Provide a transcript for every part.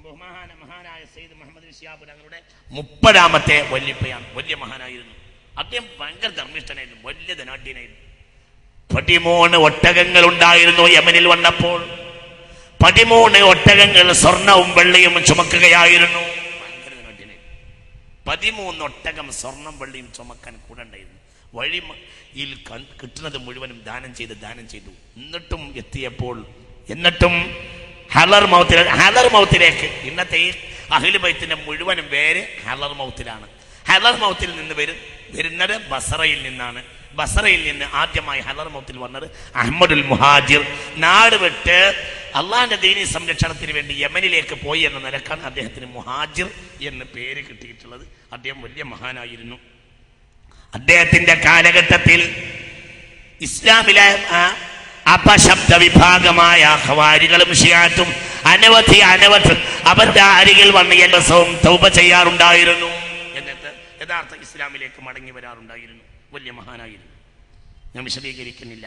മഹാനായ സയ്യിദ് മുഹമ്മദ് ശിഹാബ് തങ്ങളുടെ 30ാമത്തെ വല്യപ്പയാണ്. വലിയ മഹാനായിരുന്നു. അദ്ദേഹം ഭയങ്കര ധർമ്മിഷ്ഠനായിരുന്നു, വലിയ ധനാഢ്യനായിരുന്നു. 13 ഒട്ടകങ്ങൾ ഉണ്ടായിരുന്നു. യമനിൽ വന്നപ്പോൾ 13 ഒട്ടകങ്ങൾ സ്വർണവും വെള്ളിയും ചുമക്കുകയായിരുന്നു. ഭയങ്കര ധനാഢ്യനായിരുന്നു. 13 ഒട്ടകം സ്വർണം വെള്ളിയും ചുമക്കാൻ കൂടെ ഉണ്ടായിരുന്നു. വഴിയിൽ കിട്ടുന്നത് മുഴുവനും ദാനം ചെയ്തു. എന്നിട്ടും ഹലർ മൗത്തിലേക്ക് ഇന്നത്തെ ഈ അഹ്ലു ബൈത്തിന്റെ മുഴുവനും പേര് ഹലർ മൗത്തിലാണ്. ഹലർ മൗത്തിൽ നിന്ന് വരുന്നത് ബസറയിൽ നിന്നാണ്. ബസറയിൽ നിന്ന് ആദ്യമായി ഹലർ മൗത്തിൽ വന്നത് അഹ്മദുൽ മുഹാജിർ. നാട് വിട്ട് അള്ളാഹിന്റെ ദീനി സംരക്ഷണത്തിന് വേണ്ടി യമനിലേക്ക് പോയി എന്ന നിലക്കാണ് അദ്ദേഹത്തിന് മുഹാജിർ എന്ന് പേര് കിട്ടിയിട്ടുള്ളത്. അദ്ദേഹം വലിയ മഹാനായിരുന്നു. അദ്ദേഹത്തിന്റെ കാലഘട്ടത്തിൽ ഇസ്ലാമിലെ അപശബ്ദ വിഭാഗമായ ഖവാരികളും ഷിയാത്തും അനവധി അവരുടെ അരികിൽ വന്ന് ദിവസവും തൗബ ചെയ്യാറുണ്ടായിരുന്നു. എന്നിട്ട് യഥാർത്ഥ ഇസ്ലാമിലേക്ക് മടങ്ങി വരാറുണ്ടായിരുന്നു. വലിയ മഹാനായിരുന്നു. ഞാൻ വിശദീകരിക്കുന്നില്ല.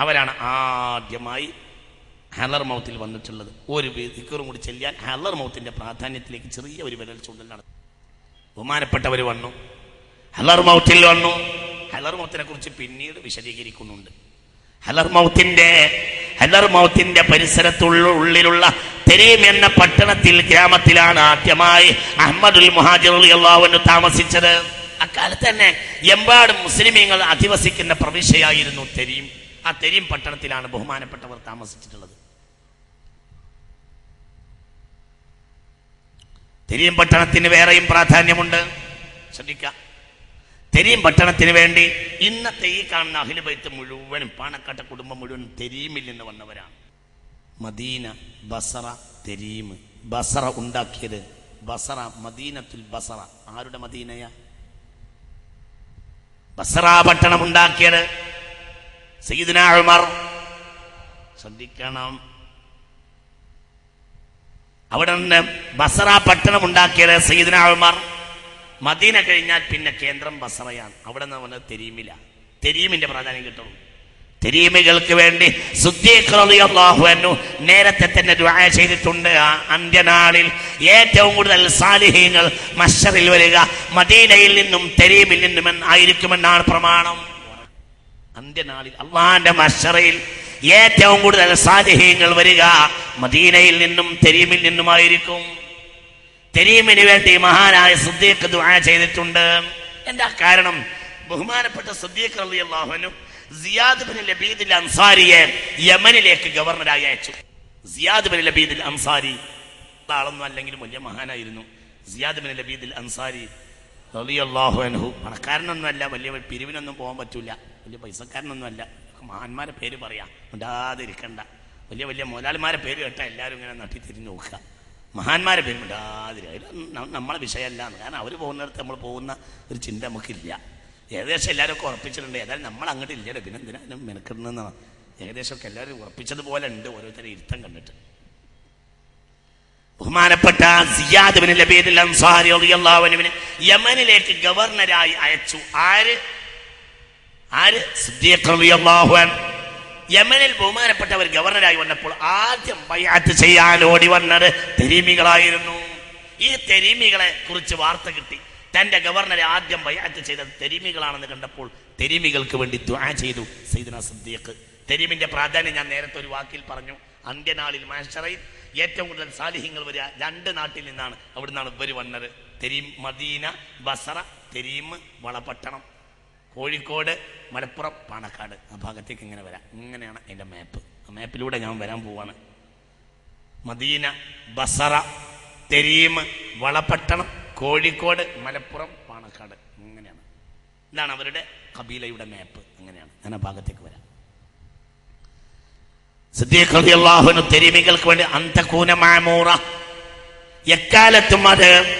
അവരാണ് ആദ്യമായി ഹലർ മൗത്തിൽ വന്നിട്ടുള്ളത്. ഒരു ദിക്റും കൂടി ചെല്ലിയാൽ ഹലർ മൗത്തിന്റെ പ്രാധാന്യത്തിലേക്ക് ചെറിയ ഒരു വിരൽ ചൂണ്ടലാണ്. ബഹുമാനപ്പെട്ടവർ വന്നു, ഹലർ മൗത്തിൽ വന്നു. ഹലർ മൗത്തിനെ കുറിച്ച് പിന്നീട് വിശദീകരിക്കുന്നുണ്ട്. ഹലർ മൗത്തിന്റെ പരിസരത്തുള്ളിലുള്ള തെരീം എന്ന ഗ്രാമത്തിലാണ് ആദ്യമായി അഹ്മദുൽ മുഹാജിർ റളിയല്ലാഹു അൻഹു താമസിച്ചത്. അക്കാലത്ത് തന്നെ എമ്പാടും മുസ്ലിമീങ്ങൾ അധിവസിക്കുന്ന പ്രവിശ്യയായിരുന്നു തെരീം. ആ തെരീം പട്ടണത്തിലാണ് ബഹുമാനപ്പെട്ടവർ താമസിച്ചിട്ടുള്ളത്. തെരീം പട്ടണത്തിന് വേറെയും പ്രാധാന്യമുണ്ട്, ശ്രദ്ധിക്കുക. തെരീം പട്ടണത്തിന് വേണ്ടി ഇന്നത്തെ ഈ കാണുന്ന അഹ്ലു ബൈത്ത് മുഴുവനും പാണക്കാട്ടെ കുടുംബം മുഴുവൻ തെരീമിൽ നിന്ന് വന്നവരാണ്. Medina, ബസറ, Tarim. ബസറ ഉണ്ടാക്കിയത് മദീനത്തുൽ ബസറ. ആരുടെ മദീനയാ? ബസറ പട്ടണം ഉണ്ടാക്കിയത് സയ്യിദുനാ ഉമർ. ശ്രദ്ധിക്കണം, അവിടെ നിന്ന് ബസറ പട്ടണം ഉണ്ടാക്കിയത് സയ്യിദുനാ ഉമർ. മദീന കഴിഞ്ഞാൽ പിന്നെ കേന്ദ്രം ബസറയാണ്. അവിടെ നിന്ന് വന്നത് തെരീമിലാണ്. തെരീമിന്റെ പ്രാധാന്യം കിട്ടുള്ളൂ. തെരീമികൾക്ക് വേണ്ടി സിദ്ദീഖ് റളിയല്ലാഹു അൻഹു നേരത്തെ തന്നെ ദുആ ചെയ്തിട്ടുണ്ട്. അന്ത്യനാളിൽ ഏറ്റവും കൂടുതൽ സാലിഹീങ്ങൾ മഹ്ശറിൽ വരിക മദീനയിൽ നിന്നും തെരീമിൽ നിന്നും ആയിരിക്കുമെന്നാണ് പ്രമാണം. അന്ത്യനാളിൽ അള്ളാന്റെ മഹ്ശറിൽ ഏറ്റവും കൂടുതൽ സാലിഹീങ്ങൾ വരിക മദീനയിൽ നിന്നും തെരീമിൽ നിന്നുമായിരിക്കും. തെരീമിന് വേണ്ടി മഹാനായ സിദ്ദീഖ് ദുആ ചെയ്തിട്ടുണ്ട്. എന്താ കാരണം? ബഹുമാനപ്പെട്ട സിദ്ദീഖ് റളിയല്ലാഹു അൻഹു സിയാദ് ബിൻ ലബീദ് അൽ അൻസാരിയെ യമനിലേക്ക് ഗവർണറായി അയച്ചു. സിയാദ് ബിൻ ലബീദ് അൽ അൻസാരി ആളൊന്നും അല്ലെങ്കിലും വലിയ മഹാനായിരുന്നു. സിയാദ് ബിൻ ലബീദ് അൽ അൻസാരി റളിയല്ലാഹു അൻഹു പണക്കാരനൊന്നുമല്ല, വലിയ പിരിവിനൊന്നും പോകാൻ പറ്റൂല, വലിയ പൈസക്കാരനൊന്നുമല്ല. മഹാന്മാരെ പേര് പറയാം, ഉണ്ടാതിരിക്കണ്ട. വലിയ വലിയ മുതലാളിമാരെ പേര് കേട്ടാൽ എല്ലാവരും ഇങ്ങനെ നട്ടി തിരിഞ്ഞ് നോക്കുക. മഹാന്മാരെ പേര് ഉണ്ടാതിരിക്കുക. നമ്മളെ വിഷയമല്ല, കാരണം അവർ പോകുന്നിടത്ത് നമ്മൾ പോകുന്ന ഒരു ചിന്ത നമുക്കില്ല. ഏകദേശം എല്ലാവരും ഒക്കെ ഉറപ്പിച്ചിട്ടുണ്ട്. ഏതായാലും നമ്മൾ അങ്ങോട്ട് ഇല്ലല്ലോ, പിന്നെ എന്തിനാ മെനക്കിടുന്നതാണ്. ഏകദേശമൊക്കെ എല്ലാവരും ഉറപ്പിച്ചതുപോലെ ഉണ്ട്, ഓരോരുത്തരും ഇരുത്തം കണ്ടിട്ട്. ബഹുമാനപ്പെട്ട സിയാദ് ബിൻ ലബീദ് അൽ അൻസാരി റളിയല്ലാഹു അൻഹുവിനെ യമനിലേക്ക് ഗവർണറായി അയച്ചു. ആര്? സിദ്ദീഖ് റളിയല്ലാഹു അൻഹു. യമനിൽ ബഹുമാനപ്പെട്ടവർ ഗവർണറായി വന്നപ്പോൾ ആദ്യം ബൈഅത്ത് ചെയ്യാൻ ഓടി വന്നത് തെരീമികളായിരുന്നു. ഈ തെരീമികളെ കുറിച്ച് വാർത്ത കിട്ടി. തന്റെ ഗവർണറെ ആദ്യം ബൈഅത്ത് ചെയ്തത് തെരീമികളാണെന്ന് കണ്ടപ്പോൾ തെരീമികൾക്ക് വേണ്ടി ദുആ ചെയ്തു സയ്യിദുനാ സിദ്ദീഖ്. തെരീമിന്റെ പ്രാധാന്യം ഞാൻ നേരത്തെ ഒരു വാക്കിൽ പറഞ്ഞു. അന്ത്യനാളിൽ മഹ്ശറയിൽ ഏറ്റവും കൂടുതൽ സാലിഹ്യങ്ങൾ വരിക 2 നാട്ടിൽ നിന്നാണ്. അവിടെ നിന്നാണ് ഇവർ വന്നത്. Tarim, Medina, ബസറ, Tarim, Valapattanam, Kozhikode, Malappuram, Panakkad. ആ ഭാഗത്തേക്ക് ഇങ്ങനെ വരാം. ഇങ്ങനെയാണ് അതിൻ്റെ മാപ്പ്. ആ മാപ്പിലൂടെ ഞാൻ വരാൻ പോവാണ്. Medina, ബസറ, Tarim, Valapattanam, Kozhikode, Malappuram, Panakkad. ഇങ്ങനെയാണ്. ഇതാണ് അവരുടെ കബീലയുടെ മാപ്പ്. അങ്ങനെയാണ്. ഞാൻ ആ ഭാഗത്തേക്ക് വരാം. സിദ്ദീഖ് റളിയല്ലാഹു അൻഹു തെരീമികൾക്ക് വേണ്ടി അന്തകൂന മഅമൂറ, എക്കാലത്തും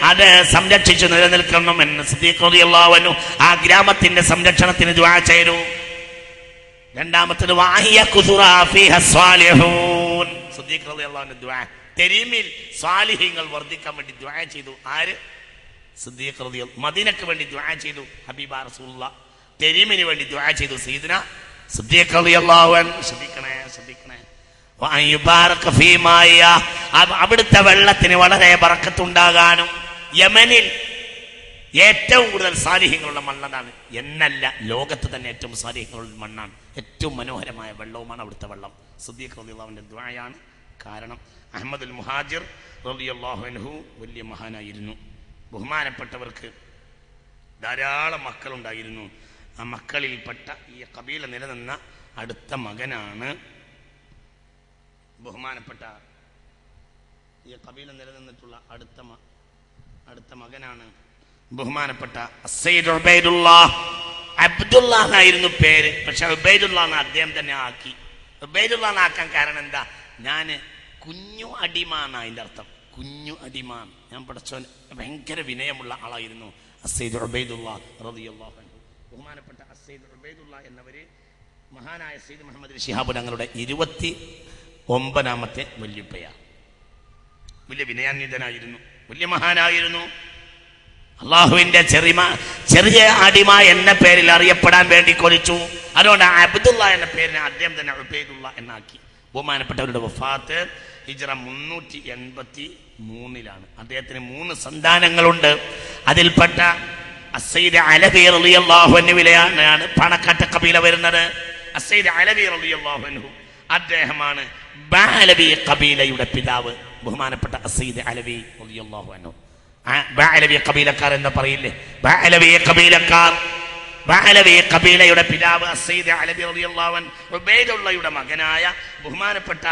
അത് സംരക്ഷിച്ചു നിലനിൽക്കണമെന്ന് സിദ്ദീഖ് റളിയല്ലാഹു അൻഹു ആ ഗ്രാമത്തിന്റെ സംരക്ഷണത്തിന് ദുആ ചെയ്തു. രണ്ടാമത്തേത് വഹിയ കുസുറാ ഫീഹ സ്വാലിഹൂൻ. സിദ്ദീഖ് റളിയല്ലാഹു അൻഹു ദുആ, തെരീമിൽ സ്വാലിഹീങ്ങൾ വർദ്ധിക്കാൻ വേണ്ടി ദുആ ചെയ്തു. ആര്? സിദ്ദീഖ് റളിയല്ലാഹു. മദീനക്ക് വേണ്ടി ദുആ ചെയ്തു ഹബീബ റസൂലുള്ളാഹ്. തെരീമിന് വേണ്ടി ദുആ ചെയ്തു സയ്യിദുനാ സിദ്ദീഖ് റളിയല്ലാഹു അൻഹു. ശ്രദ്ധിക്കണേ. അവിടുത്തെ വെള്ളത്തിന് വളരെ ബറക്കത്തുണ്ടാകാനും. യമനിൽ ഏറ്റവും കൂടുതൽ സാലിഹ്യങ്ങളുള്ള മണ്ണതാണ് എന്നല്ല, ലോകത്ത് തന്നെ ഏറ്റവും സാലിഹ്യങ്ങളുള്ള മണ്ണാണ്. ഏറ്റവും മനോഹരമായ വെള്ളവുമാണ് അവിടുത്തെ വെള്ളം. സിദ്ദീഖ് റളിയല്ലാഹുവിന്റെ ദുആയാണ് കാരണം. അഹ്മദുൽ മുഹാജിർ റളിയല്ലാഹു അൻഹു വലിയ മഹാനായിരുന്നു. ബഹുമാനപ്പെട്ടവർക്ക് ധാരാളം മക്കളുണ്ടായിരുന്നു. ആ മക്കളിൽപ്പെട്ട ഈ കബീല നിലനിന്ന അടുത്ത മകനാണ് ബഹുമാനപ്പെട്ട ഈ കബീല നിലനിന്നിട്ടുള്ള അടുത്ത മകനാണ് ബഹുമാനപ്പെട്ട സയ്യിദ് ഉബൈദുല്ലാഹ്. അബ്ദുല്ലാഹ് എന്നായിരുന്നു പേര്, പക്ഷെ ഉബൈദുല്ലാഹ് എന്ന് അദ്ദേഹം തന്നെ ആക്കി. ഉബൈദുല്ലാഹ് എന്നാക്കാൻ കാരണം എന്താ? ഞാൻ കുഞ്ഞു അടിമാൻ, അതിൻ്റെ അർത്ഥം കുഞ്ഞു അടിമാൻ. ഞാൻ പഠിച്ചവൻ ഭയങ്കര വിനയമുള്ള ആളായിരുന്നു സയ്യിദ് ഉബൈദുല്ലാഹ് റളിയല്ലാഹു അൻഹു. ബഹുമാനപ്പെട്ട സയ്യിദ് ഉബൈദുല്ലാഹ് എന്നവര് മഹാനായ സയ്യിദ് മുഹമ്മദ് ശിഹാബ് തങ്ങളുടെ 29ാമത്തെ വല്യുപ്പയാണ്. വലിയ വിനയാന്വിതനായിരുന്നു, വലിയ മഹാനായിരുന്നു. അള്ളാഹുവിന്റെ ചെറിയ അടിമ എന്ന പേരിൽ അറിയപ്പെടാൻ വേണ്ടി കൊതിച്ചു. അതുകൊണ്ട് അബ്ദുള്ള എന്ന പേരിനെ അദ്ദേഹം തന്നെ ഉബൈദുള്ള എന്നാക്കി. ബഹുമാനപ്പെട്ടവരുടെ വഫാത്ത് ഹിജ്റ 383 അദ്ദേഹത്തിന് 3 സന്താനങ്ങളുണ്ട്. അതിൽപ്പെട്ട അസ്സയ്യിദ് അലവി റളിയല്ലാഹു അൻഹുവിലാണ് പണക്കാട്ട കബീല വരുന്നത്. അസ്സയ്യിദ് അലവി റളിയല്ലാഹു അൻഹു അദ്ദേഹമാണ് ബഅലവി കബീലയുടെ പിതാവ്. ബഹുമാനപ്പെട്ട അസ്സയ്യിദ് അലവി റളിയല്ലാഹു അൻഹു. ബഅലവി കബീലക്കാർ എന്ന് പറയില്ലേ, ബഅലവി കബീലയുടെ പിതാവ് അസ്സയ്യിദ് അലവി റളിയല്ലാഹു അൻഹു ഉബൈദുള്ളയുടെ മകനായ ബഹുമാനപ്പെട്ട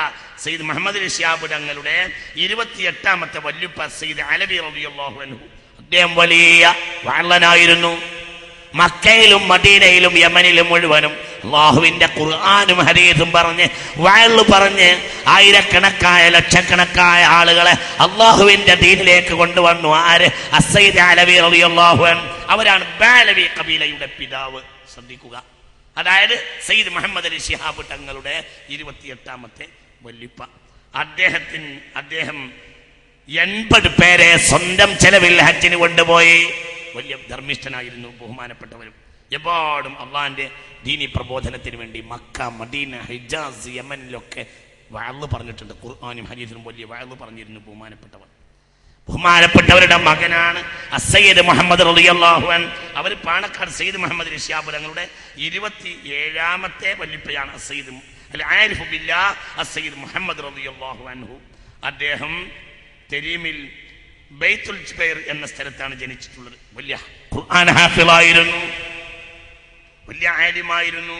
സയ്യിദ് മുഹമ്മദ് ശിഹാബ് തങ്ങളുടെ 28ാമത്തെ വല്യുപ്പ സയ്യിദ് അലവി റളിയല്ലാഹു അൻഹു. അദ്ദേഹം വലിയ വഅളനായിരുന്നു. മക്കയിലും മദീനയിലും യമനിലും മുഴുവനും അല്ലാഹുവിന്റെ ഖുർആനും ഹദീസും പറഞ്ഞ് വഅള് പറഞ്ഞ് ആയിരക്കണക്കായ ലക്ഷക്കണക്കായ ആളുകളെ അല്ലാഹുവിന്റെ ദീനിലേക്ക് കൊണ്ടുവന്നു. ആര്? അസ്സയ്യിദ് അലവി റളിയല്ലാഹു അൻഹു. അവരാണ് ബഅലവി കബീലയുടെ പിതാവ്. ശ്രദ്ധിക്കുക, അതായത് സയ്യിദ് മുഹമ്മദ് അലി ശിഹാബ് തങ്ങളുടെ 28ാമത്തെ വല്യുപ്പ. അദ്ദേഹം 80 പേരെ സ്വന്തം ചെലവിൽ ഹജ്ജിന് കൊണ്ടുപോയി. വലിയ ധർമ്മിഷ്ഠനായിരുന്നു ബഹുമാനപ്പെട്ടവരും. എപ്പാടും അള്ളാഹിന്റെ ദീനി പ്രബോധനത്തിന് വേണ്ടി മക്ക, മദീന, ഹിജാസ്, യമനിലൊക്കെ വഅള് പറഞ്ഞിട്ടുണ്ട്. ഖുർആനും ഹദീസിലും വലിയ വഅള് പറഞ്ഞിരുന്നു ബഹുമാനപ്പെട്ടവരുടെ മകനാണ് അസ്സയ്യിദ് മുഹമ്മദ് റളിയല്ലാഹു അൻഹു. അവർ പാണക്കാട് സയ്യിദ് മുഹമ്മദ് ശിഹാബ് തങ്ങളുടെ 27ാമത്തെ വല്ലിപ്പയാണ് അസ്സയ്യിദ് അൽ ആരിഫ് ബില്ലാഹ് അസ്സയ്യിദ് മുഹമ്മദ് റളിയല്ലാഹു അൻഹു. അദ്ദേഹം തെരീമിൽ ബൈത്തുൽ ജുബൈർ എന്ന സ്ഥലത്താണ് ജനിച്ചിട്ടുള്ളത്. വലിയ ഖുർആൻ ഹാഫിളായിരുന്നു, വലിയ ആലിമായിരുന്നു.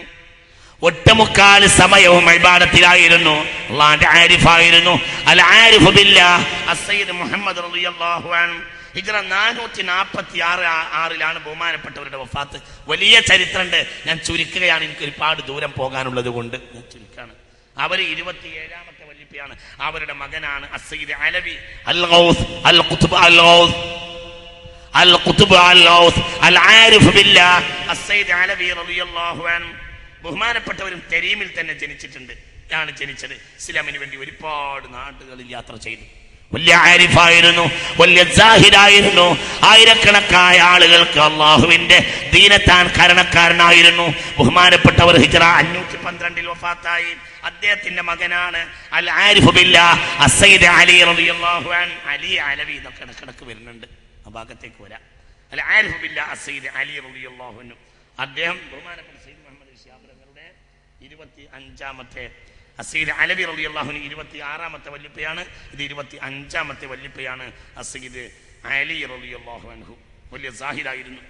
ഒട്ടമുക്കാൽ സമയവും ഇബാദത്തിലായിരുന്നു. അല്ലാഹുവിന്റെ ആരിഫായിരുന്നു. അൽ ആരിഫ് ബില്ലാഹ് അസ്സയ്യിദ് മുഹമ്മദ് റളിയല്ലാഹു അൻഹു. ഹിജ്റ 446 ബഹുമാനപ്പെട്ടവരുടെ വഫാത്ത്. വലിയ ചരിത്രമുണ്ട്, ഞാൻ ചുരുക്കുകയാണ്, എനിക്ക് ഒരുപാട് ദൂരം പോകാനുള്ളത് കൊണ്ട് ഞാൻ ചുരുക്കാണ്. അവർ 27ാമത്തെ വല്ലിപ്പയാണ്. അവരുടെ മകനാണ് അസ്സയ്യിദ് അലവി അൽ ഗൗസ് അൽ ഖുത്ബ് അൽ ഗൗസ് അൽ ആരിഫ് ബില്ലാഹ് അസ്സയ്യിദ് അലവി റളിയല്ലാഹു അൻഹു. ബഹുമാനപ്പെട്ടവരും തെരീമിൽ തന്നെ ജനിച്ചിട്ടുണ്ട്. ആണ് ജനിച്ചത്. ഇസ്ലാമിന് വേണ്ടി ഒരുപാട് നാടുകളിൽ യാത്ര ചെയ്തു. വലിയ ആരിഫായിരുന്നു, വലിയ സാഹിദായിരുന്നു. ആയിരക്കണക്കായ ആളുകൾക്ക് അള്ളാഹുവിന്റെ ദീനത്താൻ കാരണക്കാരനായിരുന്നു. ബഹുമാനപ്പെട്ടവർ ഹിജ്റ 512 വഫാത്തായി. അദ്ദേഹത്തിന്റെ മകനാണ് അൽ ആരിഫ് ബില്ലാഹ് അസ്സയ്യിദ് അലി റളിയല്ലാഹു അൻഹു. അലി അലവി ഇതൊക്കെ ഇടക്കിടക്ക് വരുന്നുണ്ട്, ആ ഭാഗത്തേക്ക് വരാം. അൽ ആരിഫ് ബില്ലാഹ് അസ്സയ്യിദ് അലി റളിയല്ലാഹു അൻഹു. അദ്ദേഹം ബഹുമാനപ്പെട്ട സയ്യിദ് മുഹമ്മദ് ശിഹാബ് തങ്ങളുടെ 25ാമത്തെ അസ്സയ്യിദ് അലവി റളിയല്ലാഹു അൻഹു 26ാമത്തെ വല്ലിപ്പയാണ്. ഇത് 25ാമത്തെ വല്ലിപ്പയാണ് അസ്സയ്യിദ് അലി റളിയല്ലാഹു അൻഹു. വലിയ സാഹിദായിരുന്നു.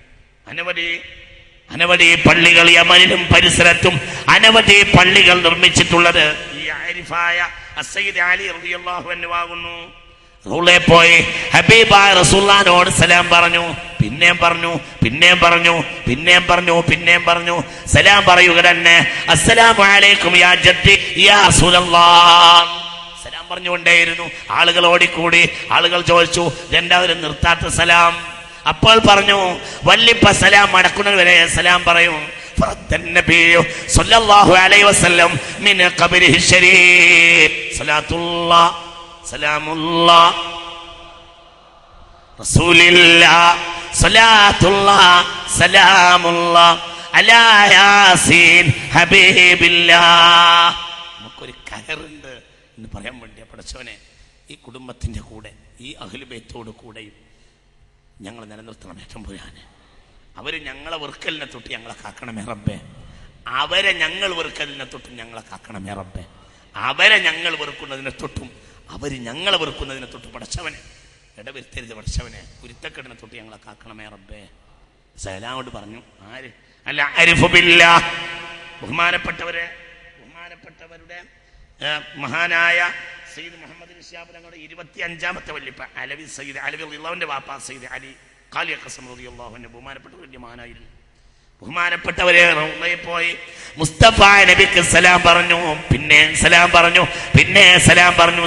അനവധി പള്ളികൾ യമനിലും പരിസരത്തും അനവധി പള്ളികൾ നിർമ്മിച്ചിട്ടുള്ളത് ഈ ആരിഫായ അസ്സയ്യിദ് അലി റളിയല്ലാഹു അൻഹു ആകുന്നു. റൂളെ പോയി ഹബീബായ റസൂലുള്ളാഹിനോട് സലാം പറഞ്ഞു. പിന്നെയും പറഞ്ഞു. സലാം പറയുക തന്നെ. അസ്സലാമു അലൈക്കും യാ ജദ്ദി യാ റസൂലല്ലാഹ്. സലാം പറഞ്ഞുകൊണ്ടേയിരുന്നു. ആളുകൾ ഓടിക്കൂടി. ആളുകൾ ചോദിച്ചു, രണ്ടാവരും നിർത്താത്ത സലാം. അപ്പോൾ പറഞ്ഞു, വല്ലിപ്പ സലാം മടക്കുന്നത് വരെ സലാം പറയും. ഫറദ്ദന്നബിയ്യു സ്വല്ലല്ലാഹു അലൈഹി വസല്ലം മിൻ ഖബരിഹി ശരീഫ് സലാത്തുല്ലാഹ് സലാമുല്ലാഹ് റസൂലില്ലാഹ് സലാത്തുല്ലാഹ് സലാമുല്ലാഹ് അലാ യാസീൻ ഹബീബില്ലാഹ്. നമുക്കൊരു കയറുണ്ട് എന്ന് പറയാൻ വേണ്ടിയാ. പടച്ചവനെ, ഈ കുടുംബത്തിൻ്റെ കൂടെ ഈ അഹ്ലു ബൈത്തോട് കൂടെയും ഞങ്ങൾ നിലനിർത്തണം. ഏറ്റവും പോരാന് അവര് ഞങ്ങളെ വെറുക്കലിനെ തൊട്ട് ഞങ്ങളെ കാക്കണമേ റബ്ബേ. അവരെ ഞങ്ങൾ വെറുക്കലിനെ തൊട്ടും ഞങ്ങളെ കാക്കണമേ റബ്ബേ. അവരെ ഞങ്ങൾ വെറുക്കുന്നതിനെ തൊട്ടും അവർ ഞങ്ങളെ വെറുക്കുന്നതിനെ തൊട്ടും പടച്ചവനെ ഇടവരുത്തരുത്. പടച്ചവനെ കുരുത്തക്കെടിനെ തൊട്ട് ഞങ്ങളെ കാക്കണമേ റബ്ബേ. സലാമോട് പറഞ്ഞു ആര് അല്ല അരിഫുബില്ല. ബഹുമാനപ്പെട്ടവരുടെ മഹാനായ സയ്യിദ് മുഹമ്മദ് ശിഹാബ് തങ്ങളുടെ 25ാമത്തെ വല്യപ്പ അലവി സയ്യിദ് അലവി റളിയല്ലാഹുവിന്റെ വാപ്പ സയ്യിദ് അലി ഖാലി ഖസം റളിയല്ലാഹു അൻഹു ബഹുമാനപ്പെട്ട വലിയ മഹാനായിരുന്നു. ബഹുമാനപ്പെട്ടവരെ റൗളയിൽ പോയി മുസ്തഫ നബിക്ക് സലാം പറഞ്ഞു, പിന്നെ സലാം പറഞ്ഞു, പിന്നെ സലാം പറഞ്ഞു,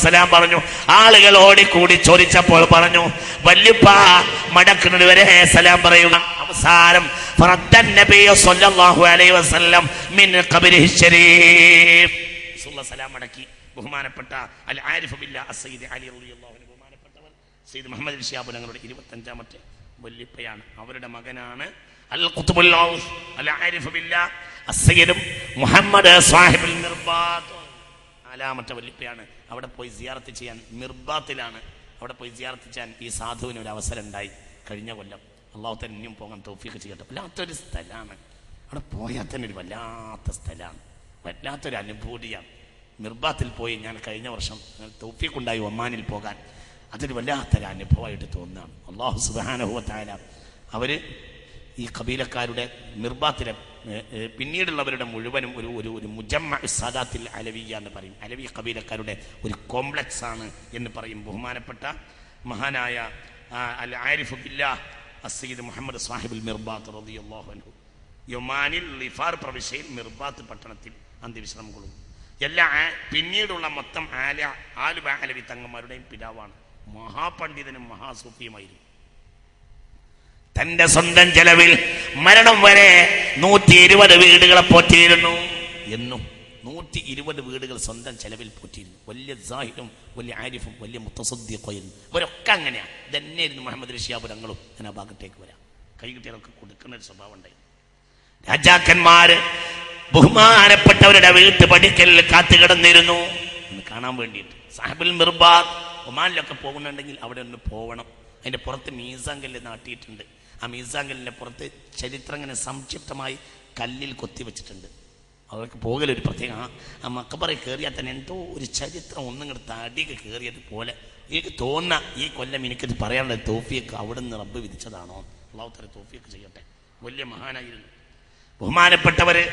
സലാം പറഞ്ഞു. ആളുകൾ ഓടിക്കൂടി ചോദിച്ചപ്പോൾ പറഞ്ഞു, വല്യപ്പ മടക്കുന്നത് വരെ സലാം പറയുക. അവസാനം ഫറദ്ദൻ നബി സ്വല്ലല്ലാഹു അലൈഹി വസല്ലം മിൻ ഖബരിഹി ശരീഫ്. സലാം മടക്കി. ബഹുമാനപ്പെട്ട അൽ ആരിഫ് ബില്ലാ അസ്സയ്യിദ് അലി റളിയല്ലാഹു അൻഹു ബഹുമാനപ്പെട്ടവർ സയ്യിദ് മുഹമ്മദ് ശിഹാബ് തങ്ങളുടെ 25ാമത്തെ വല്യപ്പയാണ്. അവരുടെ മകനാണ് അൽ ഖുത്ബുൽ ഔസ് അൽ ആരിഫ് ബില്ലാ അസ്സയ്യിദ് മുഹമ്മദ് സാഹിബുൽ മിർബാത്ത്. 4ാമത്തെ വല്യപ്പയാണ്. അവിടെ പോയി സിയാറത്ത് ചെയ്യാൻ മിർബാത്തിലാണ്. അവിടെ പോയി സിയാറത്ത് ചെയ്യാൻ ഈ സാധുവിന് ഒരു അവസരം ഉണ്ടായി കഴിഞ്ഞ കൊല്ലം. അള്ളാഹു തന്നെ ഇനിയും പോകാൻ തൗഫീഖ് ചെയ്യട്ടെ. വല്ലാത്തൊരു സ്ഥലമാണ്. അവിടെ പോയാൽ തന്നെ ഒരു വല്ലാത്ത സ്ഥലമാണ്, വല്ലാത്തൊരു അനുഭൂതിയാണ്. മിർബാത്തിൽ പോയി ഞാൻ കഴിഞ്ഞ വർഷം തൗഫീഖ് ഉണ്ടായി ഒമാനിൽ പോകാൻ. അതൊരു വല്ലാത്തൊരു അനുഭവമായിട്ട് തോന്നുകയാണ്. അള്ളാഹു സുബ്ഹാനഹു വ തആല അവർ ഈ കബീലക്കാരുടെ മിർബാത്തിലെ പിന്നീടുള്ളവരുടെ മുഴുവനും ഒരു മുജമ്മ സാദാത്തിൽ അലവിയ എന്ന് പറയും. അലവി കബീലക്കാരുടെ ഒരു കോംപ്ലക്സ് ആണ് എന്ന് പറയും. ബഹുമാനപ്പെട്ട മഹാനായ അൽ ആരിഫ് ബില്ലാ അസ്സയ്യിദ് മുഹമ്മദ് സാഹിബുൽ മിർബാത്ത് റളിയല്ലാഹു അൻഹു യൊമാനിൽ ലിഫാർ പ്രവിശ്യയിൽ മിർബാത്ത് പട്ടണത്തിൽ അന്ത്യവിശ്രമം കൊള്ളുന്നു. എല്ലാ പിന്നീടുള്ള മൊത്തം ആലുബ അലവി തങ്ങന്മാരുടെയും പിതാവാണ്. മഹാപണ്ഡിതനും മഹാസൂഫിയുമായിരുന്നു. തന്റെ സ്വന്തം ചെലവിൽ മരണം വരെ 120 വീടുകളെ പോറ്റിയിരുന്നു. എന്നും 120 വീടുകൾ സ്വന്തം ചെലവിൽ പോറ്റിയിരുന്നു. വലിയ സാഹിബും വലിയ ആരിഫും വലിയ മുത്തസദ്ദിഖും ഇവരൊക്കെ അങ്ങനെയാണ്. ഇതന്നെയായിരുന്നു മുഹമ്മദ് ശിഹാബ് തങ്ങളും. ഞാൻ ആ ഭാഗത്തേക്ക് വരാം. കൈകുട്ടികളൊക്കെ കൊടുക്കുന്ന ഒരു സ്വഭാവം ഉണ്ടായിരുന്നു. രാജാക്കന്മാര് ബഹുമാനപ്പെട്ടവരുടെ വീട്ടു പടിക്കൽ കാത്തുകിടന്നിരുന്നു എന്ന് കാണാൻ വേണ്ടിയിട്ട്. സാഹിബുൽ മിർബാത്ത് ഒമാനിലൊക്കെ പോകുന്നുണ്ടെങ്കിൽ അവിടെ ഒന്ന് പോകണം. അതിൻ്റെ പുറത്ത് മീസാങ്കല്ല് നാട്ടിയിട്ടുണ്ട്. ആ മീസാങ്കല്ലിൻ്റെ പുറത്ത് ചരിത്രം ഇങ്ങനെ സംക്ഷിപ്തമായി കല്ലിൽ കൊത്തിവെച്ചിട്ടുണ്ട്. അവർക്ക് പോകലൊരു പ്രത്യേക ആ മക്കബറ കയറിയാൽ തന്നെ എന്തോ ഒരു ചരിത്രം ഒന്നിങ്ങോട്ട് തടിക കയറിയതുപോലെ എനിക്ക് തോന്നുന്ന ഈ കൊല്ലം എനിക്കത് പറയാനുള്ള തൗഫീഖ് അവിടെ നിന്ന് റബ്ബ് വിധിച്ചതാണോ? അല്ലാഹു തആല തൗഫീഖ് ചെയ്യട്ടെ. വലിയ മഹാനായിരുന്നു. ബഹുമാനപ്പെട്ടവര്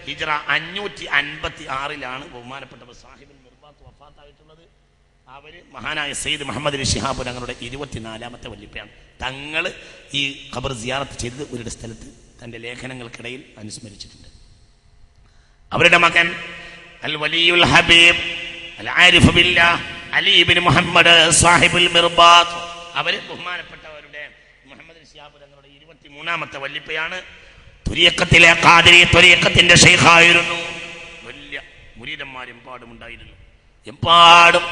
ഹിജ്റ 556 ബഹുമാനപ്പെട്ടവർ സാഹിബുൽ മിർബാത്ത് വഫാത്തായിട്ടുള്ളത്. അവര് മഹാനായ സയ്യിദ് മുഹമ്മദ് ശിഹാബ് തങ്ങളുടെ 24ാമത്തെ വല്യപ്പയാണ്. തങ്ങൾ ഈ ഖബർ സിയാറത്ത് ചെയ്തത് ഒരു സ്ഥലത്ത് തൻ്റെ ലേഖനങ്ങൾക്കിടയിൽ അനുസ്മരിച്ചിട്ടുണ്ട്. അവരുടെ മകൻ അൽ വലിയുൽ ഹബീബ് അൽ ആരിഫ് ബില്ലാ അലി ഇബ്നു മുഹമ്മദ് സാഹിബുൽ മിർബാത്ത് അവര് ബഹുമാനപ്പെട്ടവരുടെ മുഹമ്മദ് ശിഹാബ് തങ്ങളുടെ 23ാമത്തെ വല്യപ്പയാണ്. തുരീഖത്തിലെ ഖാദിരി തുരീഖത്തിന്റെ ശൈഖായിരുന്നു. വലിയ മുരീദന്മാരെമ്പാടും ഉണ്ടായിരുന്നു. എമ്പാടും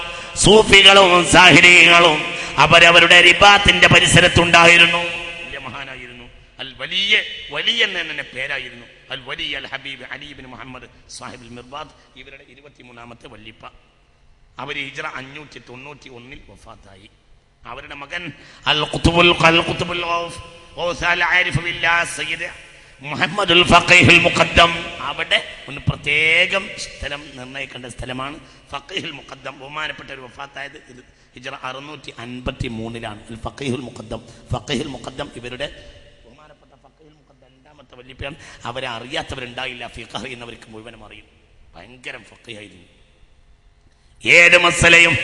സൂഫികളും സാഹിരികളും അവരവരുടെ റിബാത്തിന്റെ പരിസരത്തുണ്ടായിരുന്നു. വലിയ മഹാനായിരുന്നു. അൽ വലിയ എന്നെ പേരായിരുന്നു. അൽ വലി അൽ ഹബീബ് അലി ഇബ്നു മുഹമ്മദ് സാഹിബുൽ മിർബാത്ത് ഇവരുടെ 23ാമത്തെ വല്യപ്പ. അവർ ഹിജ്റ 591 വഫാത്തായി. അവരുടെ മകൻ അൽ ഖുത്ബുൽ ഔസ് അൽ ആരിഫ് ബില്ലാ സയ്യിദ് മുഹമ്മദുൽ ഫഖീഹുൽ മുഖദ്ദം. അവിടെ ഒന്ന് പ്രത്യേകം സ്ഥലം നിർണ്ണയിക്കേണ്ട സ്ഥലമാണ് ഫഖീഹുൽ മുഖദ്ദം. ബഹുമാനപ്പെട്ട ഒരു വഫാത്തായത് ഹിജ്റ 653 അൽ ഫഖീഹുൽ മുഖദ്ദം. ഫഖീഹുൽ മുഖദ്ദം ഇവരുടെ ബഹുമാനപ്പെട്ട ഫഖീഹുൽ മുഖദ്ദം 2ാമത്തെ വല്യപ്പയാണ്. അവരെ അറിയാത്തവരുണ്ടായില്ല. ഫിഖ് അറിയുന്നവർക്ക് മുഴുവനും അറിയും. ഭയങ്കര ഫഖീഹായിരുന്നു. ഏത് മസലയും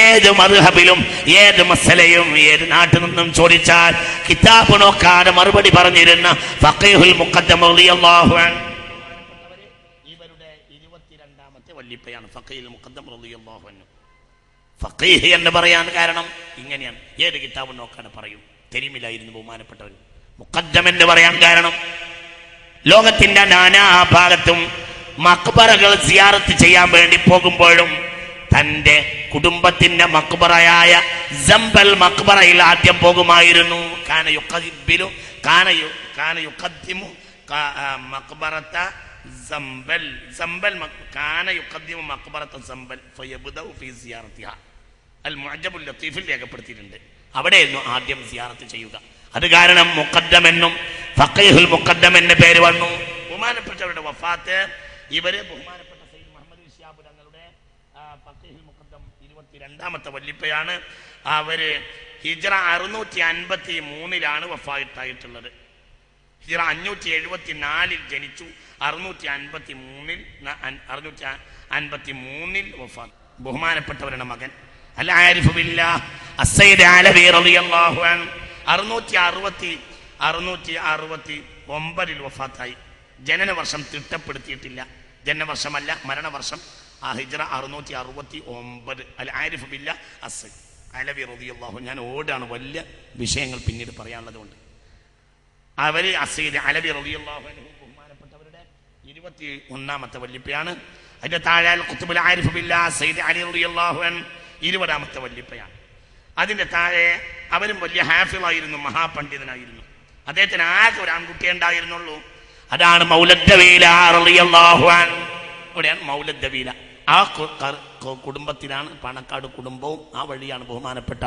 ഏത് മദ്ഹബിലും ഏത് മസലയും ഏത് നാട്ടിൽ നിന്നും ചോദിച്ചാൽ കിതാബ് നോക്കാതെ മറുപടി പറഞ്ഞിരുന്ന ഫഖീഹുൽ മുഖദ്ദം റളിയല്ലാഹു അൻഹു ഇവരുടെ 22ാമത്തെ വല്യപ്പയാണ് ഫഖീഹുൽ മുഖദ്ദം റളിയല്ലാഹു അൻഹു. ഫഖീഹ് എന്ന് പറയാൻ കാരണം ഇങ്ങനെയാണ്. ഏത് കിതാബ് നോക്കാതെ പറയും. തെരീമിലായിരുന്നു ബഹുമാനപ്പെട്ടവർ. മുഖദ്ദം എന്ന് പറയാൻ കാരണം ലോകത്തിന്റെ നാനാഭാഗത്തും മഖ്ബറകൾ സിയാറത്ത് ചെയ്യാൻ വേണ്ടി പോകുമ്പോഴും തന്റെ കുടുംബത്തിന്റെ മഖ്ബറയായ സമ്പൽ മഖ്ബറയിൽ ആദ്യം പോകുമായിരുന്നു. കാന യുഖദ്ദിമു മഖ്ബറത സമ്പൽ സമ്പൽ കാന യുഖദ്ദിമു മഖ്ബറത സമ്പൽ ഫയബ്ദഉ ഫീ സിയാറത്തിഹ. അൽ മുഅജബുൽ ലത്തീഫിൽ രേഖപ്പെടുത്തിയിട്ടുണ്ട്. അവിടെയായിരുന്നു ആദ്യം സിയാറത്ത് ചെയ്യുക. അത് കാരണം മുഖദ്ദം എന്നും ഫഖീഹുൽ മുഖദ്ദം എന്ന പേര് വന്നു. ബഹുമാനപ്പെട്ടവരുടെ വഫാത്ത് ഇവര് ബഹുമാനപ്പെട്ട സയ്യിദ് മുഹമ്മദ് ശിഹാബ് തങ്ങളുടെ ഫഖീഹുൽ മുഖദ്ദം 22ാമത്തെ വല്ലിപ്പയാണ്. അവര് ഹിജ്റ 653 വഫാത്തായിട്ടുള്ളത്. ഹിജ്റ 574 ജനിച്ചു, 653 വഫാത്ത്. ബഹുമാനപ്പെട്ടവരുടെ മകൻ അൽ ആരിഫ് ബില്ലാഹ് അസ്സയ്യിദ് അലവി റളിയല്ലാഹു അൻഹു 669 വഫാത്തായി. ജനനവർഷം തിട്ടപ്പെടുത്തിയിട്ടില്ല. ജനനവർഷമല്ല, മരണവർഷം. ഹിജ്റ 669. അൽ ആരിഫ് ബില്ലാഹ് അസ്സയ്യിദ് അലവി റളിയല്ലാഹു. ഞാൻ ഓടാണ്, വലിയ വിഷയങ്ങൾ പിന്നീട് പറയാനുള്ളതുകൊണ്ട്. അവര് അസ്സയ്യിദ് അലവി റളിയല്ലാഹു അൻഹു ബഹുമാനപ്പെട്ടവരുടെ 21ാമത്തെ വല്ലിപ്പയാണ്. അതിന്റെ താഴെ അൽ ഖുത്ബുൽ ആരിഫ് ബില്ലാഹ് സയ്യിദ് അലി റളിയല്ലാഹു അൻഹു 20ാമത്തെ വല്ലിപ്പയാണ്. അതിന്റെ താഴെ അവരും വലിയ ഹാഫിളായിരുന്നു, മഹാപണ്ഡിതനായിരുന്നു. അദ്ദേഹത്തിന് ആകെ ഒരു ആൺകുട്ടിയെ ഉണ്ടായിരുന്നുള്ളൂ. അതാണ് മൗലദ് ദവീല റളിയല്ലാഹു അൻഹു. അവിടെയാണ് മൗലദ് ദവീല. ആ കുടുംബത്തിലാണ്, പാണക്കാട് കുടുംബവും. ആ വഴിയാണ് ബഹുമാനപ്പെട്ട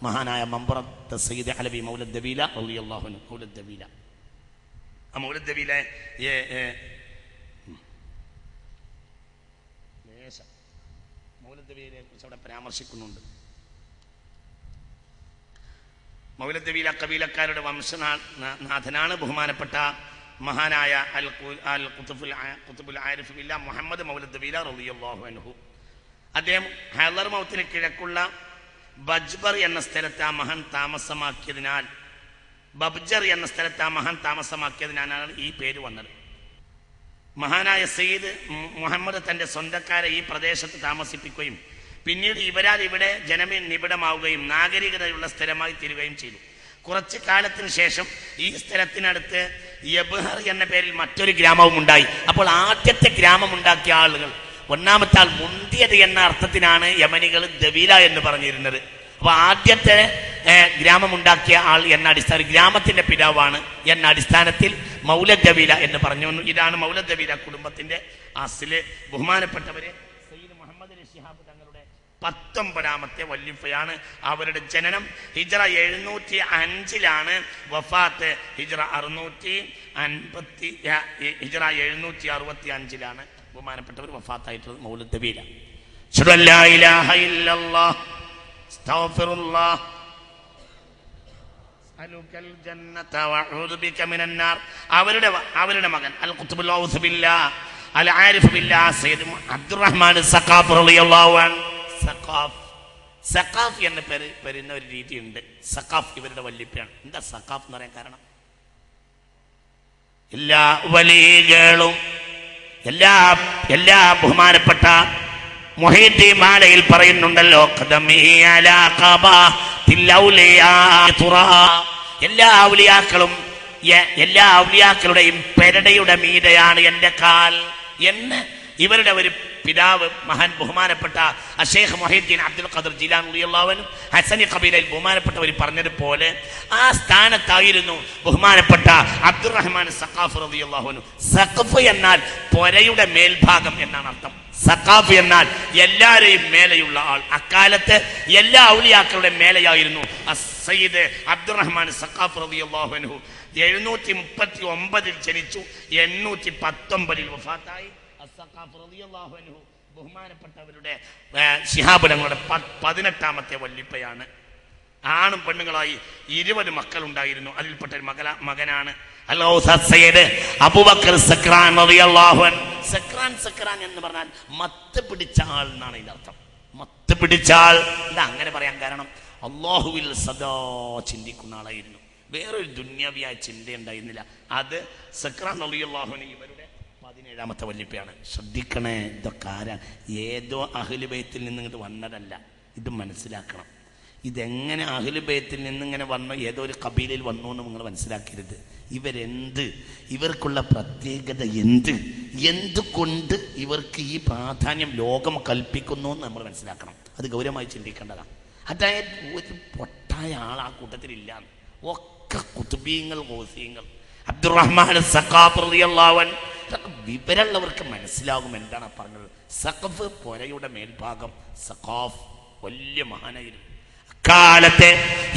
മഹാനായ മമ്പറത്ത് സയ്യിദ് അലവി മൗലദ് ദവീല റളിയല്ലാഹു അൻഹു. മൗലദ് ദവീല, ആ മൗലദ് ദവീല മൗലദ് ദവീലയെ കുറിച്ച് അവിടെ പരാമർശിക്കുന്നുണ്ട്. മൗലദ് ദവീല കബീലക്കാരുടെ വംശനാഥനാണ് ബഹുമാനപ്പെട്ട മഹാനായ അൽ ഖുത്ബുൽ ആരിഫ് ബില്ലാഹ് മുഹമ്മദ് മൗലദ് ദവീല റളിയല്ലാഹു അൻഹു. അദ്ദേഹം ഹളർമൗത്തിന് കിഴക്കുള്ള ബജ്ബർ എന്ന സ്ഥലത്ത് ആ മഹാൻ താമസമാക്കിയതിനാലാണ് ഈ പേര് വന്നത്. മഹാനായ സയ്യിദ് മുഹമ്മദ് തന്റെ സ്വന്തക്കാരെ ഈ പ്രദേശത്ത് താമസിപ്പിക്കുകയും പിന്നീട് ഇവരാൽ ഇവിടെ ജനനിബിഡമാവുകയും നാഗരികതയുള്ള സ്ഥലമായി തീരുകയും ചെയ്തു. കുറച്ചു കാലത്തിന് ശേഷം ഈ സ്ഥലത്തിനടുത്ത് യബ്ഹർ എന്ന പേരിൽ മറ്റൊരു ഗ്രാമവും ഉണ്ടായി. അപ്പോൾ ആദ്യത്തെ ഗ്രാമം ഉണ്ടാക്കിയ ആളുകൾ, ഒന്നാമത്തെ ആൾ മുന്തിയത് എന്ന അർത്ഥത്തിനാണ് യമനികൾ ദവീല എന്ന് പറഞ്ഞിരുന്നത്. അപ്പൊ ആദ്യത്തെ ഗ്രാമമുണ്ടാക്കിയ ആൾ എന്ന അടിസ്ഥാന ഗ്രാമത്തിന്റെ പിതാവാണ് എന്ന അടിസ്ഥാനത്തിൽ മൗലദ് ദവീല എന്ന് പറഞ്ഞു. ഇതാണ് മൗലദ് ദവീല കുടുംബത്തിന്റെ അസ്ല്. ബഹുമാനപ്പെട്ടവരെ സയ്യിദ് മുഹമ്മദ് ശിഹാബ് തങ്ങളുടെ 19ാമത്തെ വല്ലിഫയാണ്. അവരുടെ ജനനം ഹിജ്റ 705 വഫാത്ത് ഹിജ്റ 765 ബഹുമാനപ്പെട്ടവർ വഫാത്തായിട്ടുള്ളത് മൗലദ് ദവീല. അശ്ഹദു അല്ലാ ഇലാഹ ഇല്ലല്ലാഹ് അസ്തഗ്ഫിറുല്ലാഹ് അസ്അലുകൽ ജന്നത വഅഊദു ബിക മിനൻ നാർ. അവരുടെ മകൻ അൽ ഖുത്ബുൽ ഔസ് ബില്ലാഹ് അൽ ആരിഫ് ബില്ലാഹ് സയ്യിദ് അബ്ദുറഹ്മാൻ സഖാഫ് റളിയല്ലാഹു അൻഹു. സഖാഫ് എന്ന പേരുന്ന ഒരു രീതിയുണ്ട്. സഖാഫ് ഇവരുടെ വല്ലിപ്പയാണ്. എന്താ സഖാഫ് എന്ന് പറയാൻ കാരണം? എല്ലാ വലികളും എല്ലാ ബഹുമാനപ്പെട്ട മുഹീദ്ദീൻ മാലയിൽ പറയുന്നുണ്ടല്ലോ, എല്ലാ ഔലിയാക്കളുടെയും പെരടയുടെ മീതയാണ് എൻ്റെ കാൽ എന്ന് ഇവരുടെ ഒരു പിതാവ് മഹാൻ ബഹുമാനപ്പെട്ട ശൈഖ് മുഹീദ്ദീൻ അബ്ദുൽ ഖാദിർ ജീലാനി റളിയല്ലാഹു അൻഹു ഹസനി ഖബീലയിൽ ബഹുമാനപ്പെട്ടവർ പറഞ്ഞതുപോലെ ആ സ്ഥാനത്തായിരുന്നു ബഹുമാനപ്പെട്ട അബ്ദുറഹ്മാൻ സഖാഫ് റളിയല്ലാഹു അൻഹു. സഖഫ് എന്നാൽ പൊരയുടെ മേൽഭാഗം എന്നാണ് അർത്ഥം. സഖാഫ് എന്നാൽ എല്ലാവരെയും മേലെയുള്ള ആൾ. അക്കാലത്ത് എല്ലാ ഔലിയാക്കളുടെ മേലെയായിരുന്നു സയ്യിദ് അബ്ദുറഹ്മാൻ സഖാഫ് റളിയല്ലാഹു അൻഹു. 739 ജനിച്ചു, 819 വഫാത്തായി. ബഹുമാനപ്പെട്ടവരുടെ ശിഹാബ് തങ്ങളുടെ 18ാമത്തെ വല്ലിപ്പയാണ്. ആണും പെണ്ണുങ്ങളായി 20 മക്കൾ ഉണ്ടായിരുന്നു. അതിൽപ്പെട്ട ഒരു മകനാണ് സയ്യിദ് അബൂബക്കർ സക്രാൻ റളിയല്ലാഹു അൻഹു. സക്രാൻ എന്ന് പറഞ്ഞാൽ മത്ത് പിടിച്ച ആൾ എന്നാണ് ഇതിന്റെ അർത്ഥം. മത്ത് പിടിച്ച ആൾ. എന്താ അങ്ങനെ പറയാൻ കാരണം? അല്ലാഹുവിൽ സദാ ചിന്തിക്കുന്ന ആളായിരുന്നു. വേറൊരു ദുന്യാവിയായ ചിന്ത ഉണ്ടായിരുന്നില്ല. അത് സക്രാൻ റളിയല്ലാഹു അൻഹു ഇവരുടെ 17ാമത്തെ വല്ലിപ്പയാണ്. ശ്രദ്ധിക്കണേ, ഇതൊക്കെ ആരാണ്? ഏതോ അഹ്ലു ബൈത്തിൽ നിന്ന് ഇങ്ങോട്ട് വന്നതല്ല. ഇത് മനസ്സിലാക്കണം. ഇതെങ്ങനെ അഹ്ലു ബൈത്തിൽ നിന്നിങ്ങനെ വന്നു, ഏതോ ഒരു കബീലയിൽ വന്നു എന്ന് നിങ്ങൾ മനസ്സിലാക്കരുത്. ഇവർക്കുള്ള പ്രത്യേകത എന്തുകൊണ്ട് ഇവർക്ക് ഈ പ്രാധാന്യം ലോകം കൽപ്പിക്കുന്നു എന്ന് നമ്മൾ മനസ്സിലാക്കണം. അത് ഗൗരവമായി ചിന്തിക്കേണ്ടതാണ്. അതായത് ഒരു പൊട്ടായ ആൾ ആ കൂട്ടത്തിലില്ല. ഒക്കെ കുതുബീങ്ങൾ, ഗൗസിയങ്ങൾ. അബ്ദുറഹ്മാൻ സഖാഫ് റളിയല്ലാഹു അൻഹു വിവരമുള്ളവർക്ക് മനസ്സിലാകും എന്താണ് പറഞ്ഞത്. സഖഫ് പുരയുടെ മേൽഭാഗം, സഖാഫ് വലിയ മഹാനായിരുന്നു. കാലത്തെ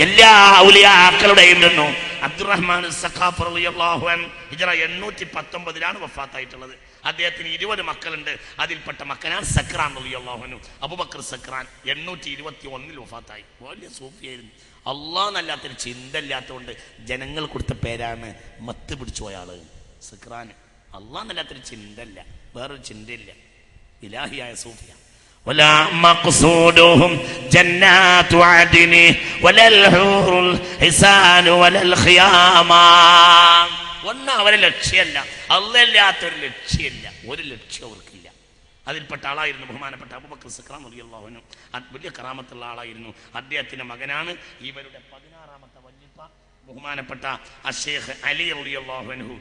എല്ലാ ഔലിയാക്കളുടെയും നിന്നും അബ്ദുറഹ്മാൻ സഖാഫ് റളിയല്ലാഹു അൻഹു ഹിജ്റ 819 വഫാത്തായിട്ടുള്ളത്. അദ്ദേഹത്തിന് 20 മക്കളുണ്ട്. അതിൽപ്പെട്ട മക്കനാണ് സക്രാൻ റളിയല്ലാഹു അൻഹു. അബൂബക്കർ സക്രാൻ 821 വഫാത്തായി. വലിയ സൂഫിയായിരുന്നു. അല്ലാഹുവല്ലാത്തൊരു ചിന്ത ഇല്ലാത്തതുകൊണ്ട് ജനങ്ങൾ കൊടുത്ത പേരാണ് മത്ത് പിടിച്ചു പോയ ആള് സക്രാൻ. അല്ലാഹുവല്ലാത്തൊരു ചിന്ത ഇല്ല, വേറൊരു ചിന്തയില്ല, ഇലാഹിയായ സൂഫിയ. ولا مقصودهم جنات عدن ولا الحور الحسان ولا الخيام. ഒന്നും അവരെ ലക്ഷ്യമല്ല, അല്ലാത്തൊരു ലക്ഷ്യമില്ല, ഒരു ലക്ഷ്യം അവർക്കില്ല. അതിൽപ്പെട്ട ആളായിരുന്നു ബഹുമാനപ്പെട്ട അബൂബക്കർ സിദ്ദീഖ് റളിയല്ലാഹു അൻഹു. വലിയ കറാമത്തുള്ള ആളായിരുന്നു. അദ്ദേഹത്തിന്റെ മകനാണ് ഇവരുടെ 16ാമത്തെ വല്ലിപ്പ ബഹുമാനപ്പെട്ട അഷേഖ് അലി റളിയല്ലാഹു അൻഹു.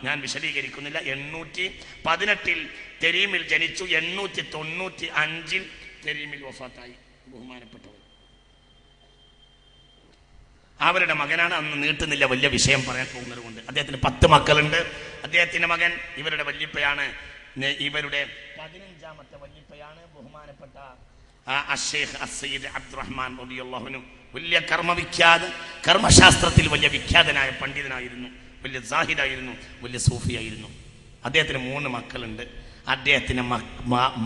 ഞാൻ വിശദീകരിക്കുന്നില്ല. 818 തെരീമിൽ ജനിച്ചു, 895 തെരീമിൽ വഫാത്തായി ബഹുമാനപ്പെട്ടവർ. അവരുടെ മകനാണ്. അന്ന് നീട്ടുന്നില്ല, വലിയ വിഷയം പറയാൻ പോകുന്നത് കൊണ്ട്. അദ്ദേഹത്തിന് 10 മക്കളുണ്ട്. അദ്ദേഹത്തിന്റെ മകൻ ഇവരുടെ വല്ലിപ്പയാണ്. ഇവരുടെ 15ാമത്തെ വല്ലിപ്പയാണ് ബഹുമാനപ്പെട്ട അഷേഖ് അസ്സയ്യിദ് അബ്ദുറഹ്മാൻ റളിയല്ലാഹു അൻഹു. വലിയ കർമ്മശാസ്ത്രത്തിൽ വലിയ വിഖ്യാതനായ പണ്ഡിതനായിരുന്നു, വലിയ സാഹിദായിരുന്നു, വലിയ സൂഫിയായിരുന്നു. അദ്ദേഹത്തിന് 3 മക്കളുണ്ട്. അദ്ദേഹത്തിന്റെ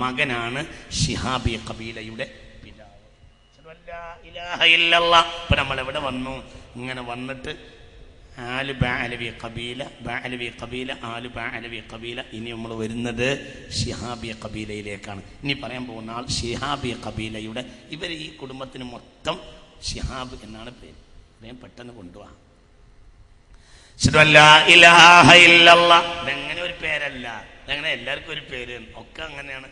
മകനാണ് ശിഹാബി ഖബീലയുടെ പിതാവ്. ഇപ്പൊ നമ്മളെവിടെ വന്നു? ഇങ്ങനെ വന്നിട്ട് ആലു ബഅലവി ഖബീല, ബഅലവി ഖബീല, ആലു ബഅലവി ഖബീല. ഇനി നമ്മൾ വരുന്നത് ശിഹാബി ഖബീലയിലേക്കാണ്. ഇനി പറയാൻ പോകുന്ന ആൾ ശിഹാബി ഖബീലയുടെ, ഇവർ ഈ കുടുംബത്തിന് മൊത്തം ശിഹാബ് എന്നാണ് പേര്. അദ്ദേഹം പെട്ടെന്ന് കൊണ്ടുപോവാ. ഇതെങ്ങനെ ഒരു പേരല്ല, ഇതെങ്ങനെ എല്ലാവർക്കും ഒരു പേര്, ഒക്കെ അങ്ങനെയാണ്.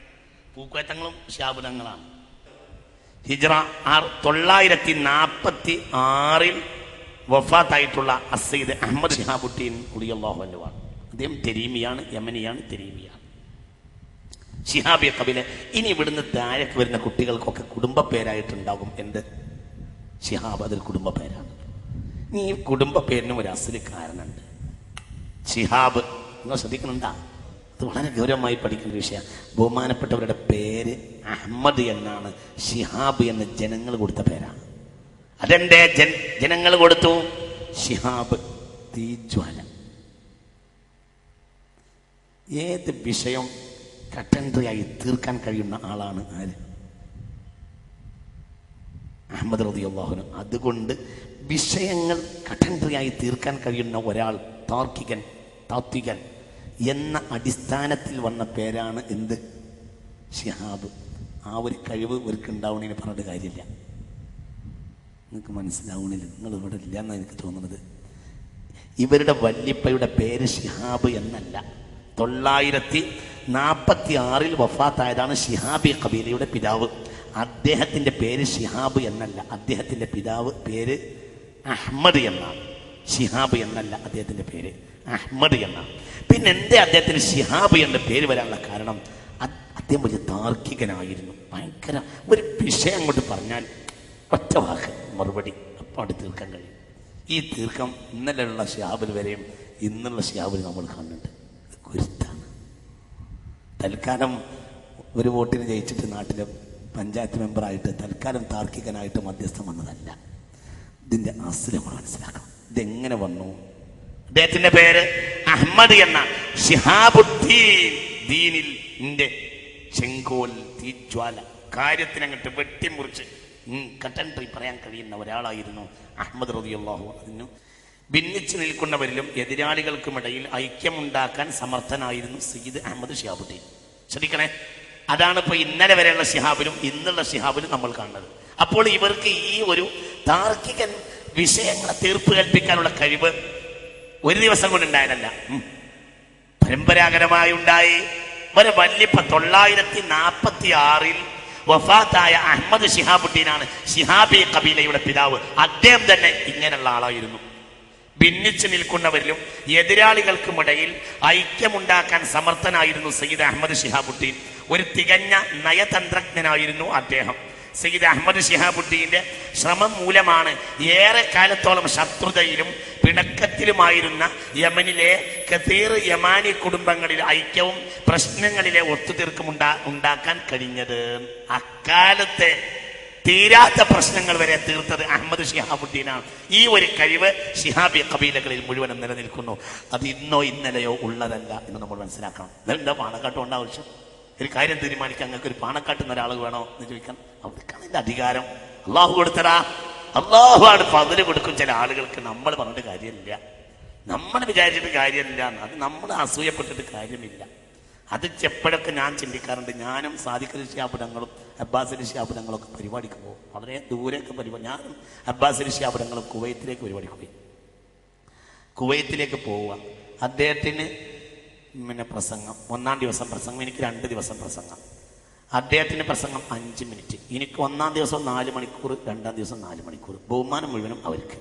പൂക്കോയത്തങ്ങളും ശിഹാബുതങ്ങളാണ്. ഹിജ്റ 946 വഫാത്തായിട്ടുള്ള അസ്സയ്യിദ് അഹ്മദ് ശിഹാബുദ്ദീൻ റളിയല്ലാഹു അൻഹു ആണ്. അദ്ദേഹം തെരീമിയാണ്, യമനിയാണ്, തെരീമിയാണ്, ശിഹാബി ഖബീല. ഇനി ഇവിടുന്ന് താഴേക്ക് വരുന്ന കുട്ടികൾക്കൊക്കെ കുടുംബ പേരായിട്ടുണ്ടാകും എന്ത്? ശിഹാബ്. അതൊരു കുടുംബ പേരാണ്. ഈ കുടുംബ പേരിനും ഒരു അസ്ലി കാരണമുണ്ട്. ശിഹാബ് നിങ്ങൾ ശ്രദ്ധിക്കുന്നുണ്ടാ? അത് വളരെ ഗൗരവമായി പഠിക്കുന്ന വിഷയം. ബഹുമാനപ്പെട്ടവരുടെ പേര് അഹ്മദ് എന്നാണ്, ശിഹാബ് എന്ന് ജനങ്ങൾ കൊടുത്ത പേരാണ്. അതെന്റെ ജനങ്ങൾ കൊടുത്തു? ശിഹാബ് തീജ്വാല. ഏത് വിഷയം കട്ടൻട്രിയായി തീർക്കാൻ കഴിയുന്ന ആളാണ് ആര്? അഹ്മദ് റളിയല്ലാഹു അൻഹു. അതുകൊണ്ട് വിഷയങ്ങൾ കട്ടൻട്രിയായി തീർക്കാൻ കഴിയുന്ന ഒരാൾ, താത്വികൻ എന്ന അടിസ്ഥാനത്തിൽ വന്ന പേരാണ് എന്ത്? ശിഹാബ്. ആ ഒരു കഴിവ് ഇവർക്ക് ഉണ്ടാവണേന് പറഞ്ഞിട്ട് കാര്യമില്ല. നിങ്ങൾക്ക് മനസ്സിലാവണില്ല, നിങ്ങൾ ഇവിടെ ഇല്ല എന്നാണ് എനിക്ക് തോന്നുന്നത്. ഇവരുടെ വല്ലിപ്പയുടെ പേര് ശിഹാബ് എന്നല്ല. 946 വഫാത്തായതാണ് ശിഹാബി ഖബീലയുടെ പിതാവ്. അദ്ദേഹത്തിന്റെ പേര് ശിഹാബ് എന്നല്ല, അദ്ദേഹത്തിന്റെ പിതാവ് പേര് അഹ്മദ് എന്നാണ്. ശിഹാബ് എന്നല്ല അദ്ദേഹത്തിന്റെ പേര്, അഹ്മദ് എന്നാണ്. പിന്നെ എന്തേ അദ്ദേഹത്തിന് ശിഹാബ് എന്ന പേര് വരാനുള്ള കാരണം? അദ്ദേഹം വലിയ താർക്കികനായിരുന്നു. ഭയങ്കര ഒരു വിഷയം അങ്ങോട്ട് പറഞ്ഞാൽ ഒറ്റ വാക്ക് മറുപടി അപ്പം അവിടെ തീർക്കാൻ കഴിയും. ഈ തീർക്കം ഇന്നലെയുള്ള ശിഹാബിൽ വരെയും ഇന്നുള്ള ശിഹാബിൽ നമ്മൾ കാണുന്നുണ്ട്. കുരുത്താണ്. തൽക്കാലം ഒരു വോട്ടിന് ജയിച്ചിട്ട് നാട്ടിലെ പഞ്ചായത്ത് മെമ്പറായിട്ട് തൽക്കാലം താർക്കികനായിട്ട് മധ്യസ്ഥം വന്നതല്ല. ഇതിന്റെ അസ്ല് നമ്മൾ മനസ്സിലാക്കണം. ഇതെങ്ങനെ വന്നു? അദ്ദേഹത്തിന്റെ പേര് അഹ്മദ് എന്ന ശിഹാബുദ്ദീൻ. ദീനിൽ ചെങ്കോൽ തീജ്വാല, കാര്യത്തിനങ്ങട്ട് വെട്ടിമുറിച്ച് കട്ടൻട്രി പറയാൻ കഴിയുന്ന ഒരാളായിരുന്നു അഹ്മദ് റളിയല്ലാഹു അൻഹു. ഭിന്നിച്ചു നിൽക്കുന്നവരിലും എതിരാളികൾക്കുമിടയിൽ ഐക്യമുണ്ടാക്കാൻ സമർത്ഥനായിരുന്നു സയ്യിദ് അഹ്മദ് ശിഹാബുദ്ദീൻ. ശ്രദ്ധിക്കണേ, അതാണ് ഇപ്പൊ ഇന്നലെ വരെയുള്ള ശിഹാബിലും ഇന്നുള്ള ശിഹാബിലും നമ്മൾ കാണുന്നത്. അപ്പോൾ ഇവർക്ക് ഈ ഒരു താർക്കികൻ വിഷയങ്ങളെ തീർപ്പ് കൽപ്പിക്കാനുള്ള കഴിവ് ഒരു ദിവസം കൊണ്ടുണ്ടായതല്ല, പരമ്പരാഗതമായി ഉണ്ടായി. ഒരു വല്ലിപ്പ 946 വഫാത്തായ അഹ്മദ് ശിഹാബുദ്ദീനാണ് ശിഹാബി ഖബീലയുടെ പിതാവ്. അദ്ദേഹം തന്നെ ഇങ്ങനെയുള്ള ആളായിരുന്നു. ഭിന്നിച്ചു നിൽക്കുന്നവരിലും എതിരാളികൾക്കുമിടയിൽ ഐക്യമുണ്ടാക്കാൻ സമർത്ഥനായിരുന്നു സയ്യിദ് അഹ്മദ് ശിഹാബുദ്ദീൻ. ഒരു തികഞ്ഞ നയതന്ത്രജ്ഞനായിരുന്നു അദ്ദേഹം. സയ്യിദ് അഹമ്മദ് ശിഹാബുദ്ദീന്റെ ശ്രമം മൂലമാണ് ഏറെ കാലത്തോളം ശത്രുതയിലും പിണക്കത്തിലുമായിരുന്ന യമനിലെ കതീർ യമാനി കുടുംബങ്ങളിലെ ഐക്യവും പ്രശ്നങ്ങളിലെ ഒത്തുതീർക്കും ഉണ്ടാക്കാൻ കഴിഞ്ഞത്. അക്കാലത്തെ തീരാത്ത പ്രശ്നങ്ങൾ വരെ തീർത്തത് അഹമ്മദ് ശിഹാബുദ്ദീനാണ്. ഈ ഒരു കഴിവ് ശിഹാബി കബീലകളിൽ മുഴുവനും നിലനിൽക്കുന്നു. അത് ഇന്നോ ഇന്നലെയോ ഉള്ളതല്ല എന്ന് നമ്മൾ മനസ്സിലാക്കണം. ഇതെന്താ പാണക്കാട്ട് കൊണ്ട് ആവശ്യം? ഒരു കാര്യം തീരുമാനിക്കാൻ നിങ്ങൾക്ക് ഒരു പാണക്കാട്ടുന്ന ഒരാൾ വേണോ എന്ന് ചോദിക്കാൻ. അവർക്കാണ് ഇതിന്റെ അധികാരം. അള്ളാഹു കൊടുത്തടാ, അള്ളാഹു ആണ് ഫദ്ല് കൊടുക്കും. ചില ആളുകൾക്ക് നമ്മൾ പറഞ്ഞിട്ട് കാര്യമില്ല, നമ്മൾ വിചാരിച്ചിട്ട് കാര്യമില്ല, അത് നമ്മൾ അസൂയപ്പെട്ടിട്ട് കാര്യമില്ല. അത് എപ്പോഴൊക്കെ ഞാൻ ചിന്തിക്കാറുണ്ട്. ഞാനും സാദിഖ് ശിഹാബുദങ്ങളും അബ്ബാസ് ശിഹാബുദങ്ങളൊക്കെ പരിപാടിക്ക് പോകും. വളരെ ദൂരേക്ക് പരിപാടി. ഞാനും അബ്ബാസ് ശിഹാബുദങ്ങളും കുവൈത്തിലേക്ക് പരിപാടിക്ക് പോയി. കുവൈത്തിലേക്ക് പോവുക. അദ്ദേഹത്തിന് പ്രസംഗം, ഒന്നാം ദിവസം പ്രസംഗം, എനിക്ക് 2 ദിവസം പ്രസംഗം. അദ്ദേഹത്തിന് പ്രസംഗം 5 മിനിറ്റ്, എനിക്ക് ഒന്നാം ദിവസം 4 മണിക്കൂർ, 2ാം ദിവസം 4 മണിക്കൂർ. ബഹുമാനം മുഴുവനും അവർക്ക്.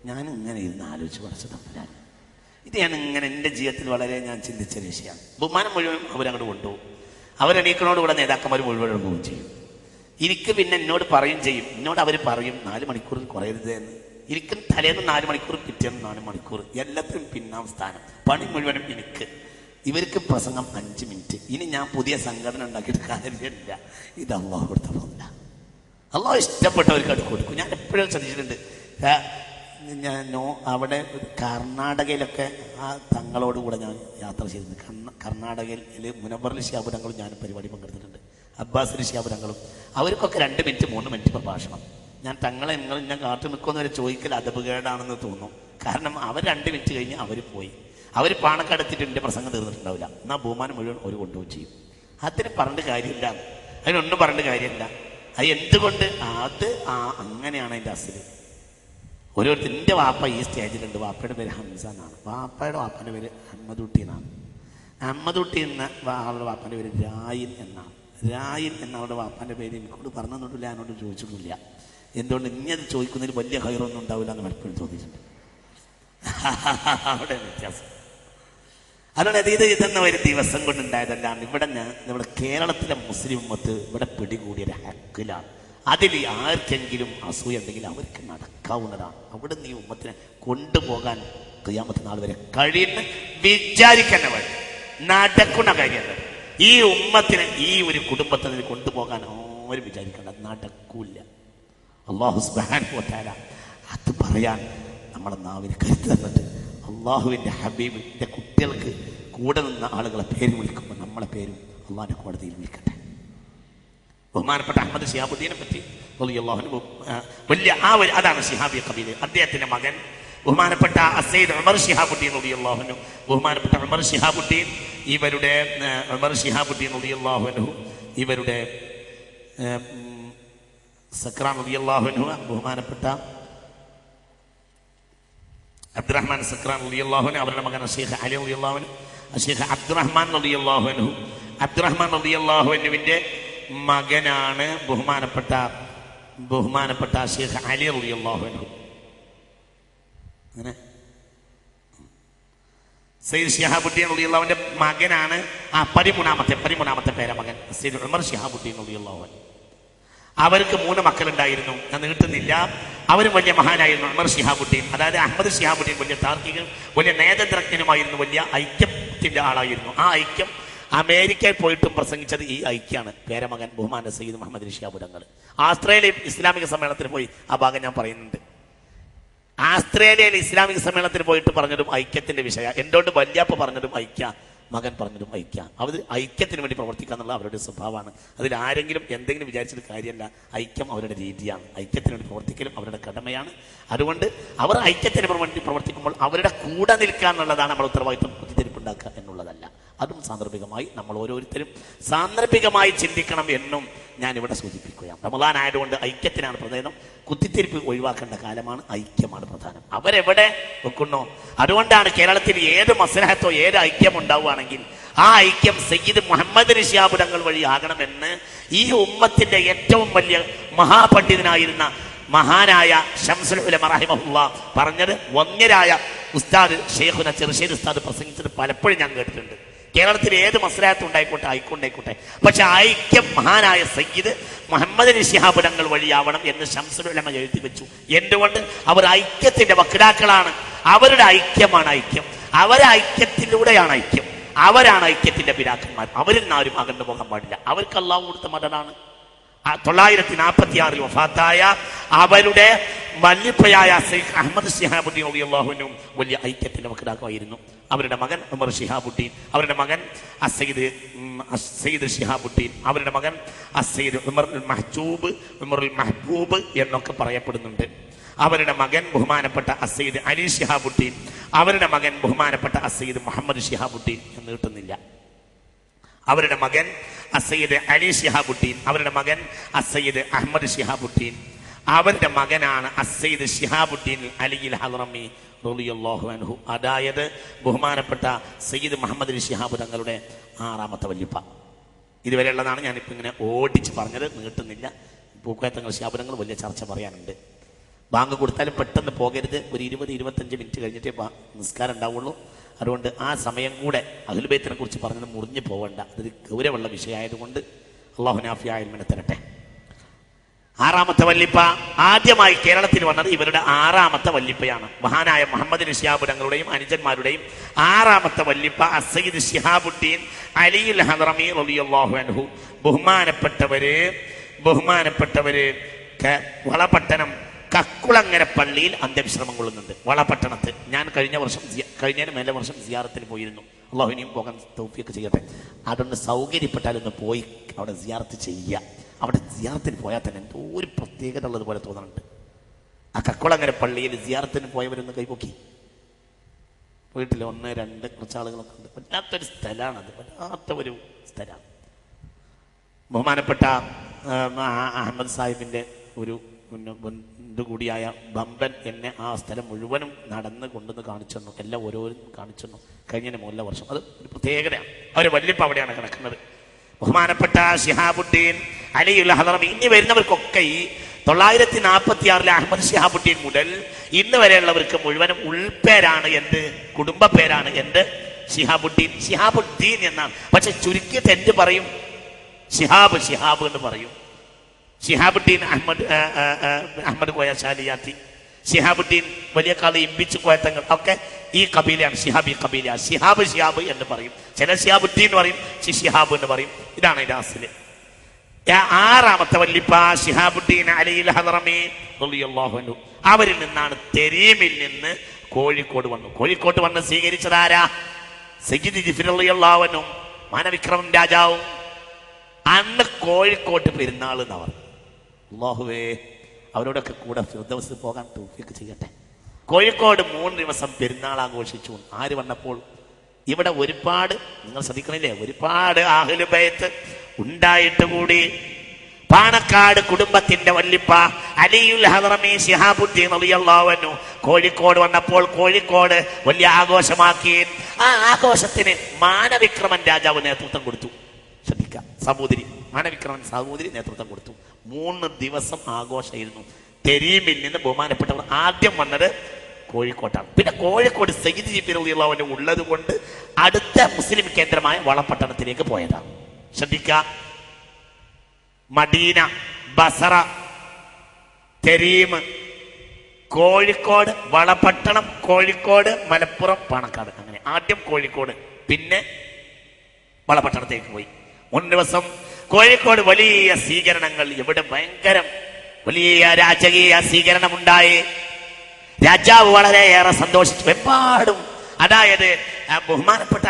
ഞാൻ ഇങ്ങനെ ഇരുന്ന് ആലോചിച്ച് പഠിച്ച തമ്പുരാൻ, ഇത് ഞാൻ ഇങ്ങനെ എൻ്റെ ജീവിതത്തിൽ വളരെ ഞാൻ ചിന്തിച്ച വിഷയമാണ്. ബഹുമാനം മുഴുവനും അവരങ്ങോട്ട് കൊണ്ടുപോകും. അവരെണീക്കണോടുകൂടെ നേതാക്കന്മാർ മുഴുവൻ പോവുകയും ചെയ്യും. എനിക്ക് പിന്നെ എന്നോട് പറയും ചെയ്യും, എന്നോട് അവർ പറയും 4 മണിക്കൂറിൽ കുറയരുത് എന്ന്. എനിക്ക് തലേന്ന് 4 മണിക്കൂർ, പിറ്റേന്ന് 4 മണിക്കൂർ, എല്ലാത്തിനും പിന്നാം സ്ഥാനം. പണി മുഴുവനും എനിക്ക്. ഇവർക്ക് പ്രസംഗം 5 മിനിറ്റ്. ഇനി ഞാൻ പുതിയ സംഘടന ഉണ്ടാക്കിയിട്ട് കാര്യമില്ല. ഇത് അള്ളാഹു കൊടുത്ത പോകില്ല. അള്ളാഹു ഇഷ്ടപ്പെട്ടവർക്ക് അത് കൊടുക്കും. ഞാൻ എപ്പോഴും ശ്രദ്ധിച്ചിട്ടുണ്ട്. ഞാൻ അവിടെ കർണാടകയിലൊക്കെ ആ തങ്ങളോടുകൂടെ ഞാൻ യാത്ര ചെയ്തിട്ടുണ്ട്. കർണാടകയിൽ മുനവ്വർ ശിഹാബുദങ്ങളും ഞാൻ പരിപാടി പങ്കെടുത്തിട്ടുണ്ട്. അബ്ബാസ് ശിഹാബുദങ്ങളും. അവർക്കൊക്കെ 2 മിനിറ്റ് 3 മിനിറ്റ് പ്രഭാഷണം. ഞാൻ ഞാൻ കാത്തു നിൽക്കുമെന്ന് വരെ ചോദിക്കൽ അദബുകേടാണെന്ന് തോന്നും. കാരണം അവർ 2 മിനിറ്റ് കഴിഞ്ഞ് അവർ പോയി. അവർ പാണക്കടത്തിട്ട് എൻ്റെ പ്രസംഗം തീർന്നിട്ടുണ്ടാവില്ല. എന്നാൽ ബഹുമാനം മുഴുവൻ ഒരു കൊണ്ടുപോയി ചെയ്യും. അതിന് പറഞ്ഞിട്ട് കാര്യമില്ല, അതിനൊന്നും പറഞ്ഞിട്ട് കാര്യമില്ല. അത് എന്തുകൊണ്ട്? അത് അങ്ങനെയാണ് അതിൻ്റെ അസല്. ഓരോരുത്തർ. എൻ്റെ വാപ്പ ഈ സ്റ്റേജിലുണ്ട്. വാപ്പയുടെ പേര് ഹംസ എന്നാണ്. വാപ്പയുടെ പേര് അഹമ്മദുട്ടി എന്നാണ്. അഹമ്മദുട്ടി എന്ന ആളുടെ വാപ്പൻ്റെ പേര് രായിൻ എന്നാണ്. രായിൻ എന്ന അവളുടെ വാപ്പൻ്റെ പേര് എനിക്കോട് പറഞ്ഞൊന്നുമില്ല, എന്നോട് ചോദിച്ചിട്ടില്ല. എന്തുകൊണ്ട് ഇങ്ങനെ ചോദിക്കുന്നതിൽ വലിയ ഹൈറൊന്നും ഉണ്ടാവില്ല എന്ന് പലപ്പോഴും ചോദിച്ചിട്ടുണ്ട്. അവിടെ വ്യത്യാസം. അതുകൊണ്ട് ഇതെന്ന ഒരു ദിവസം കൊണ്ടുണ്ടായതല്ലാണ്ട് ഇവിടെ കേരളത്തിലെ മുസ്ലിം ഉമ്മത്ത് ഇവിടെ പിടികൂടിയ ഹക്കിലാണ്. അതിൽ ആർക്കെങ്കിലും അസൂയ ഉണ്ടെങ്കിൽ അവർക്ക് നടക്കാവുന്നതാണ്. അവിടെ നീ ഉമ്മത്തിനെ കൊണ്ടുപോകാൻ ഖിയാമത്ത് നാൾ വരെ കഴിയുന്ന വിചാരിക്കുന്ന വഴി നടക്കുന്ന കാര്യമല്ല. ഈ ഉമ്മത്തിനെ, ഈ ഒരു കുടുംബത്തിനെ കൊണ്ടുപോകാൻ ആരും വിചാരിക്കേണ്ട, നടക്കൂല. അല്ലാഹു സുബ്ഹാനഹു വ തആല അത് പറയാൻ നമ്മളെ നാവിന് കരുത്ത് തന്നിട്ട് അള്ളാഹുവിൻ്റെ ഹബീബിൻ്റെ കുട്ടികൾക്ക് കൂടെ നിന്ന ആളുകളെ പേര് വിളിക്കുമ്പോൾ നമ്മളെ പേരും അള്ളാഹിൻ്റെ കോടതിയിൽ വിളിക്കട്ടെ. ബഹുമാനപ്പെട്ട അഹമ്മദ് ശിഹാബുദ്ദീനെ പറ്റി വലിയ അതാണ് ശിഹാബി കബീൽ. അദ്ദേഹത്തിൻ്റെ മകൻ ബഹുമാനപ്പെട്ട സയ്യിദ് ഉമർ ശിഹാബുദ്ദീൻ റളിയല്ലാഹു അൻഹു, ബഹുമാനപ്പെട്ട ഉമർ ശിഹാബുദ്ദീൻ ഇവരുടെ ഇവരുടെ സക്രാൻ റളിയല്ലാഹു അൻഹു, ബഹുമാനപ്പെട്ട അബ്ദുറഹ്മാൻ സക്രാൻ റളിയല്ലാഹു അൻഹു, അവരുടെ മകൻ ഷെയ്ഖ് അലി റളിയല്ലാഹു അൻഹു, ഷെയ്ഖ് അബ്ദുറഹ്മാൻ റളിയല്ലാഹു അൻഹു. അബ്ദുറഹ്മാൻ റളിയല്ലാഹു അൻഹുവിൻ്റെ മകനാണ് ബഹുമാനപ്പെട്ട ഷെയ്ഖ് അലി റളിയല്ലാഹു അൻഹു. അങ്ങനെ സയ്യിദ് ശിഹാബുദ്ദീൻ റളിയല്ലാഹുവിൻ്റെ മകനാണ് 13ാമത്തെ പേരമകൻ സയ്യിദ് ഉമർ ശിഹാബുദ്ദീൻ റളിയല്ലാഹു അൻഹു. അവർക്ക് 3 മക്കളുണ്ടായിരുന്നു. ഞാൻ നീട്ടുന്നില്ല. അവരും വലിയ മഹാനായിരുന്നു. ഉമർ ശിഹാബുദ്ദീൻ, അതായത് അഹമ്മദ് ശിഹാബുദ്ദീൻ വലിയ താർക്കികനും വലിയ നയതന്ത്രജ്ഞനുമായിരുന്നു. വലിയ ഐക്യത്തിൻ്റെ ആളായിരുന്നു. ആ ഐക്യം അമേരിക്കയിൽ പോയിട്ടും പ്രസംഗിച്ചത് ഈ ഐക്യമാണ്. പേരമകൻ ബഹുമാന സയ്യിദ് മുഹമ്മദ് ശിഹാബുദങ്ങൾ ആസ്ട്രേലിയയിൽ ഇസ്ലാമിക സമ്മേളനത്തിന് പോയി. ആ ഭാഗം ഞാൻ പറയുന്നുണ്ട്. ആസ്ട്രേലിയയിൽ ഇസ്ലാമിക സമ്മേളനത്തിന് പോയിട്ട് പറഞ്ഞതും ഐക്യത്തിന്റെ വിഷയ. എന്നോട് വല്യാപ്പ പറഞ്ഞതും ഐക്യ, മകൻ പറഞ്ഞതും ഐക്യ. അവർ ഐക്യത്തിന് വേണ്ടി പ്രവർത്തിക്കുക എന്നുള്ള അവരുടെ സ്വഭാവമാണ്. അതിൽ ആരെങ്കിലും എന്തെങ്കിലും വിചാരിച്ചിട്ട് കാര്യമല്ല. ഐക്യം അവരുടെ രീതിയാണ്. ഐക്യത്തിന് വേണ്ടി പ്രവർത്തിക്കലും അവരുടെ കടമയാണ്. അതുകൊണ്ട് അവർ ഐക്യത്തിന് വേണ്ടി പ്രവർത്തിക്കുമ്പോൾ അവരുടെ കൂടെ നിൽക്കുക എന്നുള്ളതാണ് നമ്മുടെ ഉത്തരവാദിത്വം. കുത്തിത്തിരിപ്പുണ്ടാക്കുക എന്നുള്ളതല്ല. അതും സാന്ദർഭികമായി നമ്മൾ ഓരോരുത്തരും സാന്ദർഭികമായി ചിന്തിക്കണം എന്നും ഞാനിവിടെ സൂചിപ്പിക്കുകയാണ്. റമളാൻ ആയതുകൊണ്ട് ഐക്യത്തിനാണ് പ്രധാനം. കുത്തിത്തിരിപ്പ് ഒഴിവാക്കേണ്ട കാലമാണ്. ഐക്യമാണ് പ്രധാനം. അവരെവിടെ വെക്കുന്നോ അതുകൊണ്ടാണ് കേരളത്തിൽ ഏത് മസ്ലഹത്തോ ഏത് ഐക്യം ഉണ്ടാവുകയാണെങ്കിൽ ആ ഐക്യം സയ്യിദ് മുഹമ്മദ് ശിഹാബുദങ്ങൾ വഴി ആകണമെന്ന് ഈ ഉമ്മത്തിന്റെ ഏറ്റവും വലിയ മഹാപണ്ഡിതനായിരുന്ന മഹാനായ ശംസുൽ ഉലമ റഹിമഹുല്ലാഹ് പറഞ്ഞത് വന്യരായ ഉസ്താദ് ഷെയ്ഖുന ചെറുശ്ശേരി ഉസ്താദ് പ്രസംഗിച്ചത് പലപ്പോഴും ഞാൻ കേട്ടിട്ടുണ്ട്. കേരളത്തിൽ ഏത് മസ്ലഹത്തും ആയിക്കോട്ടെ. പക്ഷെ ഐക്യം മഹാനായ സയ്യിദ് മുഹമ്മദ് അലി ശിഹാബ് തങ്ങൾ വഴിയാവണം എന്ന് ശംസുൽ ഉലമ എഴുതി വെച്ചു. എന്തുകൊണ്ട്? അവർ ഐക്യത്തിന്റെ വക്താക്കളാണ്. അവരുടെ ഐക്യമാണ് ഐക്യം. അവരെ ഐക്യത്തിലൂടെയാണ് ഐക്യം. അവരാണ് ഐക്യത്തിന്റെ പിതാക്കന്മാർ. അവരിൽ നിന്ന് ആരും അകന്നു പോകാൻ പാടില്ല. അവർക്ക് അള്ളാഹു കൊടുത്ത മതമാണ്. 946 വഫാത്തായ അവരുടെ വല്യപ്പയായ അഹമ്മദ് ശിഹാബുദ്ദീൻ റളിയല്ലാഹു അൻഹു വലിയ ഐക്യത്തിന്റെ വക്താക്കളായിരുന്നു. അവരുടെ മകൻ ഉമർ ശിഹാബുദ്ദീൻ, അവരുടെ മകൻ സയ്യിദ് ശിഹാബുദ്ദീൻ, അവരുടെ മകൻ സയ്യിദ് ഉമറുൽ മഹ്ബൂബ് എന്നൊക്കെ പറയപ്പെടുന്നുണ്ട്. അവരുടെ മകൻ ബഹുമാനപ്പെട്ട സയ്യിദ് അലി ശിഹാബുദ്ദീൻ, അവരുടെ മകൻ ബഹുമാനപ്പെട്ട സയ്യിദ് മുഹമ്മദ് ശിഹാബുദ്ദീൻ എന്ന് കിട്ടുന്നില്ല. അവരുടെ മകൻ സയ്യിദ് അലി ശിഹാബുദ്ദീൻ, അവരുടെ മകൻ സയ്യിദ് അഹമ്മദ് ശിഹാബുദ്ദീൻ, അവരുടെ മകനാണ് സയ്യിദ് ശിഹാബുദ്ദീൻ അലിയിൽ ഹദ്റമി റളിയല്ലാഹു അൻഹു. അതായത് ബഹുമാനപ്പെട്ട സയ്യിദ് മുഹമ്മദ് അലി ശിഹാബ് തങ്ങളുടെ 6ാമത്തെ വല്യപ്പ. ഇതുവരെയുള്ളതാണ് ഞാനിപ്പോൾ ഇങ്ങനെ ഓടിച്ച് പറഞ്ഞത്, നീട്ടുന്നില്ല. പൂക്കോയത്തങ്ങൾ ശിഹാബ് തങ്ങൾ വലിയ ചർച്ച പറയാനുണ്ട്. ബാങ്ക് കൊടുത്താലും പെട്ടെന്ന് പോകരുത്. ഒരു 20-25 മിനിറ്റ് കഴിഞ്ഞിട്ടേ നിസ്കാരം ഉണ്ടാവുള്ളൂ. അതുകൊണ്ട് ആ സമയം കൂടെ അഹ്ലുൽ ബൈത്തിനെ കുറിച്ച് പറഞ്ഞത് മുറിഞ്ഞു പോകണ്ട. അതൊരു ഗൗരവമുള്ള വിഷയമായതുകൊണ്ട് അള്ളാഹു നാഫിയായ ഇൽമിനെ തരട്ടെ. 6ാമത്തെ വല്ലിപ്പ ആദ്യമായി കേരളത്തിൽ വന്നത് ഇവരുടെ 6ാമത്തെ വല്ലിപ്പയാണ്. മഹാനായ മുഹമ്മദ് അലി ശിഹാബ് തങ്ങളുടെയും അനുജന്മാരുടെയും 6ാമത്തെ വല്ലിപ്പ സയ്യിദ് ശിഹാബുദ്ദീൻ അലിയുൽ ഹദ്റമി റളിയല്ലാഹു അൻഹു. ബഹുമാനപ്പെട്ടവര് വളപട്ടണം കക്കുളങ്ങര പള്ളിയിൽ അന്ത്യവിശ്രമം കൊള്ളുന്നുണ്ട്. വളപട്ടണത്ത് ഞാൻ കഴിഞ്ഞതിന് മേലെ വർഷം സിയാറത്തിന് പോയിരുന്നു. അള്ളാഹു ഇനിയും പോകാൻ തൗഫീഖ് ചെയ്യട്ടെ. അതൊന്ന് സൗകര്യപ്പെട്ടാലൊന്ന് പോയി അവിടെ സിയാറത്ത് ചെയ്യുക. അവിടെ സിയാറത്തിന് പോയാൽ തന്നെ എന്തോ ഒരു പ്രത്യേകത ഉള്ളതുപോലെ തോന്നുന്നുണ്ട്. ആ കക്കുളങ്ങര പള്ളിയിൽ സിയാറത്തിന് പോയവരൊന്ന് കൈപൊക്കി വീട്ടിൽ 1-2 കുറച്ച് ആളുകളൊക്കെ ഉണ്ട്. വല്ലാത്തൊരു സ്ഥലമാണത്, വല്ലാത്ത ഒരു സ്ഥലമാണ്. ബഹുമാനപ്പെട്ട അഹമ്മദ് സാഹിബിൻ്റെ ഒരു കൂടിയായ ബമ്പൻ എന്നെ ആ സ്ഥലം മുഴുവനും നടന്ന് കൊണ്ടുവന്ന് കാണിച്ചു തന്നു. എല്ലാം ഓരോരും കാണിച്ചു തന്നു കഴിഞ്ഞ മുല്ല വർഷം. അത് ഒരു പ്രത്യേകതയാണ്. അവർ വല്യപ്പ അവിടെയാണ് കിടക്കുന്നത്. ബഹുമാനപ്പെട്ട ശിഹാബുദ്ദീൻ അലിയുൽ ഹദ്റമി. ഇനി വരുന്നവർക്കൊക്കെ ഈ 946 അഹമ്മദ് ശിഹാബുദ്ദീൻ മുതൽ ഇന്ന് വരെയുള്ളവർക്ക് മുഴുവനും ഉൾപ്പേരാണ്, എന്ത് കുടുംബ പേരാണ് എന്ത് ശിഹാബുദ്ദീൻ എന്നാണ്. പക്ഷെ ചുരുക്കിയിട്ട് എന്ത് പറയും? ശിഹാബ് എന്ന് പറയും. ശിഹാബുദ്ദീൻ അഹമ്മദ് കോയ ശാലിയാത്തി, ശിഹാബുദ്ദീൻ വലിയ കാളി ഇമ്പിച്ച് കോയത്തങ്ങൾ ഒക്കെ ഈ കബീലയാണ്. ശിഹാബ് എന്ന് പറയും. ചില ശിഹാബുദ്ദീൻ എന്ന് പറയും, ശിഹാബ് എന്ന് പറയും. ഇതാണ് ഇതിന്റെ അസ്ല്. 6ാമത്തെ വല്ലിപ്പ ശിഹാബുദ്ദീൻ അലിയിൽ ഹദ്റമി റളിയല്ലാഹു അൻഹു. അവരിൽ നിന്നാണ് തെരീമിൽ നിന്ന് കോഴിക്കോട് വന്നു. കോഴിക്കോട്ട് വന്ന് സ്വീകരിച്ചതാരാ? സയ്യിദ് ജിഫ്രി റളിയല്ലാഹു അൻഹു, മാനവിക്രമൻ രാജാവും. അന്ന് കോഴിക്കോട്ട് പെരുന്നാൾ എന്ന് പറഞ്ഞു. അല്ലാഹുവേ അവരോടൊക്കെ കൂടെ ഫിർദൗസ് പോകാൻ തൗഫീഖ് ചെയ്യട്ടെ. കോഴിക്കോട് 3 ദിവസം പെരുന്നാൾ ആഘോഷിച്ചു. ആര് വന്നപ്പോൾ? ഇവിടെ ഒരുപാട്, നിങ്ങൾ ശ്രദ്ധിക്കണില്ലേ, ഒരുപാട് അഹ്ലുൽ ബൈത്ത് ഉണ്ടായിട്ട് കൂടി പാണക്കാട് കുടുംബത്തിന്റെ വല്ലിപ്പ അലിയുൽ ഹദ്റമി ശിഹാബുദ്ദീൻ റളിയല്ലാഹു അൻഹു കോഴിക്കോട് വന്നപ്പോൾ കോഴിക്കോട് വലിയ ആഘോഷമാക്കി. ആ ആഘോഷത്തിന് മാനവിക്രമൻ രാജാവ് നേതൃത്വം കൊടുത്തു. ശ്രദ്ധിക്കാം, മാനവിക്രമൻ സഹോദരി നേതൃത്വം കൊടുത്തു. 3 ദിവസം ആഘോഷമായിരുന്നു. തെരീമിൽ നിന്ന് ബഹുമാനപ്പെട്ടവർ ആദ്യം വന്നത് കോഴിക്കോട്ടാണ്. പിന്നെ കോഴിക്കോട് സയ്യിദ് ജിഫ്രി റളിയല്ലാഹു അൻഹു ഉള്ളത് കൊണ്ട് അടുത്ത മുസ്ലിം കേന്ദ്രമായ വളപട്ടണത്തിലേക്ക് പോയതാണ്. ശ്രദ്ധിക്കുക, മദീന, ബസറ, തെരീം, കോഴിക്കോട്, വളപട്ടണം, കോഴിക്കോട്, മലപ്പുറം, പാണക്കാട്. അങ്ങനെ ആദ്യം കോഴിക്കോട്, പിന്നെ വളപട്ടണത്തേക്ക് പോയി. 3 ദിവസം കോഴിക്കോട് വലിയ സ്വീകരണങ്ങൾ. ഇവിടെ ഭയങ്കരം വലിയ രാജകീയ സ്വീകരണം ഉണ്ടായി. രാജാവ് വളരെയേറെ സന്തോഷിച്ചു. എമ്പാടും, അതായത് ബഹുമാനപ്പെട്ട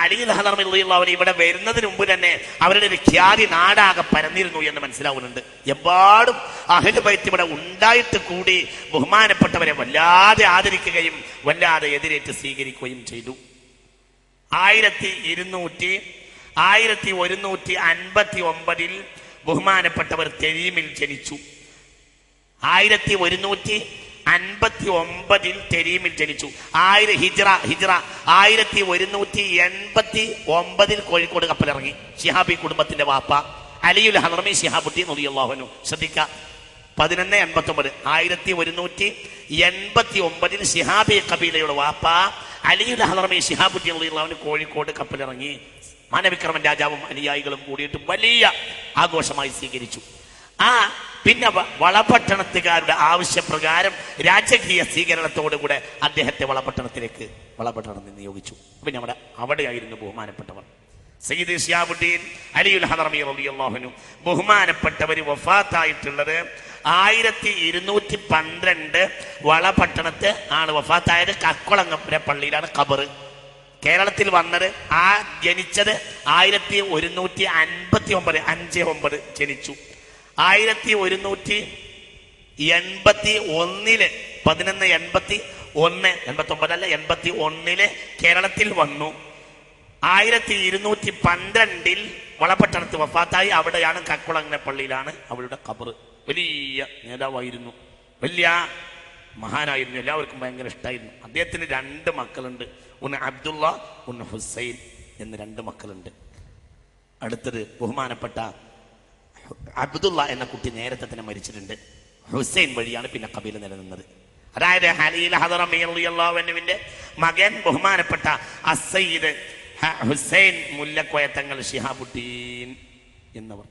അലിയുൽ ഹദ്റമി റളിയല്ലാഹു അൻഹു ഇവിടെ വരുന്നതിന് മുമ്പ് തന്നെ അവരുടെ ഒരു ഖ്യാതി നാടാകെ പരന്നിരുന്നു എന്ന് മനസ്സിലാവുന്നുണ്ട്. എമ്പാടും അഹ്ലുൽ ബൈത്ത് ഇവിടെ ഉണ്ടായിട്ട് കൂടി ബഹുമാനപ്പെട്ടവരെ വല്ലാതെ ആദരിക്കുകയും വല്ലാതെ എതിരേറ്റ് സ്വീകരിക്കുകയും ചെയ്തു. 1159 ബഹുമാനപ്പെട്ടവർ തെരീമിൽ ജനിച്ചു. 1159 തെരീമിൽ ജനിച്ചു. ഹിജ്റ 1189 കോഴിക്കോട് കപ്പലിറങ്ങി. ശിഹാബി കുടുംബത്തിന്റെ വാപ്പ അലിയുൽ ഹദ്റമി ശിഹാബുദ്ദീൻ റളിയല്ലാഹു അൻഹു. ശ്രദ്ധിക്കുക, 1189 1189 ശിഹാബി കബീലയുടെ വാപ്പ അലിയുൽ ഹളറമി ശിഹാബുദ്ദീൻ റളിയല്ലാഹു അൻഹു കോഴിക്കോട് കപ്പലിറങ്ങി മാനവിക്രമൻ രാജാവും അനുയായികളും കൂടിയിട്ട് വലിയ ആഘോഷമായി സ്വീകരിച്ചു. പിന്നെ വളപട്ടണത്തുകാരുടെ ആവശ്യപ്രകാരം രാജകീയ സ്വീകരണത്തോടുകൂടെ അദ്ദേഹത്തെ വളപട്ടണത്തിൽ നിയോഗിച്ചു. പിന്നെ അവിടെയായിരുന്നു ബഹുമാനപ്പെട്ടവർ സയ്യിദ് ശിഹാബുദ്ദീൻ അലിയുൽ ഹളറമി റളിയല്ലാഹു അൻഹു. ബഹുമാനപ്പെട്ടവർ വഫാത്തായിട്ടുള്ളത് 1212 വളപട്ടണത്ത് ആണ് വഫാത്തായത്. കക്കുളങ്ങര പള്ളിയിലാണ് ഖബർ. കേരളത്തിൽ വന്നത് ജനിച്ചത് 1159 ജനിച്ചു. 1181 കേരളത്തിൽ വന്നു. 1212 വളപട്ടണത്ത് വഫാത്തായി. അവിടെയാണ് കക്കുളങ്ങര പള്ളിയിലാണ് അവരുടെ ഖബർ. വലിയ നേതാവായിരുന്നു, വലിയ മഹാനായിരുന്നു, എല്ലാവർക്കും ഭയങ്കര ഇഷ്ടമായിരുന്നു. അദ്ദേഹത്തിന് 2 മക്കളുണ്ട്. ഒന്ന് അബ്ദുള്ള, ഒന്ന് ഹുസൈൻ എന്ന് 2 മക്കളുണ്ട്. അടുത്തത് ബഹുമാനപ്പെട്ട അബ്ദുള്ള എന്ന കുട്ടി നേരത്തെ തന്നെ മരിച്ചിട്ടുണ്ട്. ഹുസൈൻ വഴിയാണ് പിന്നെ കബീല നിലനിന്നത്. അതായത് അലിയുൽ ഹളറമി റളിയല്ലാഹു അൻഹുവിന്റെ മകൻ ബഹുമാനപ്പെട്ട അസ്സയ്യിദ് ഹുസൈൻ മുല്ലക്കോയ തങ്ങൾ ശിഹാബുദ്ദീൻ എന്നവർ.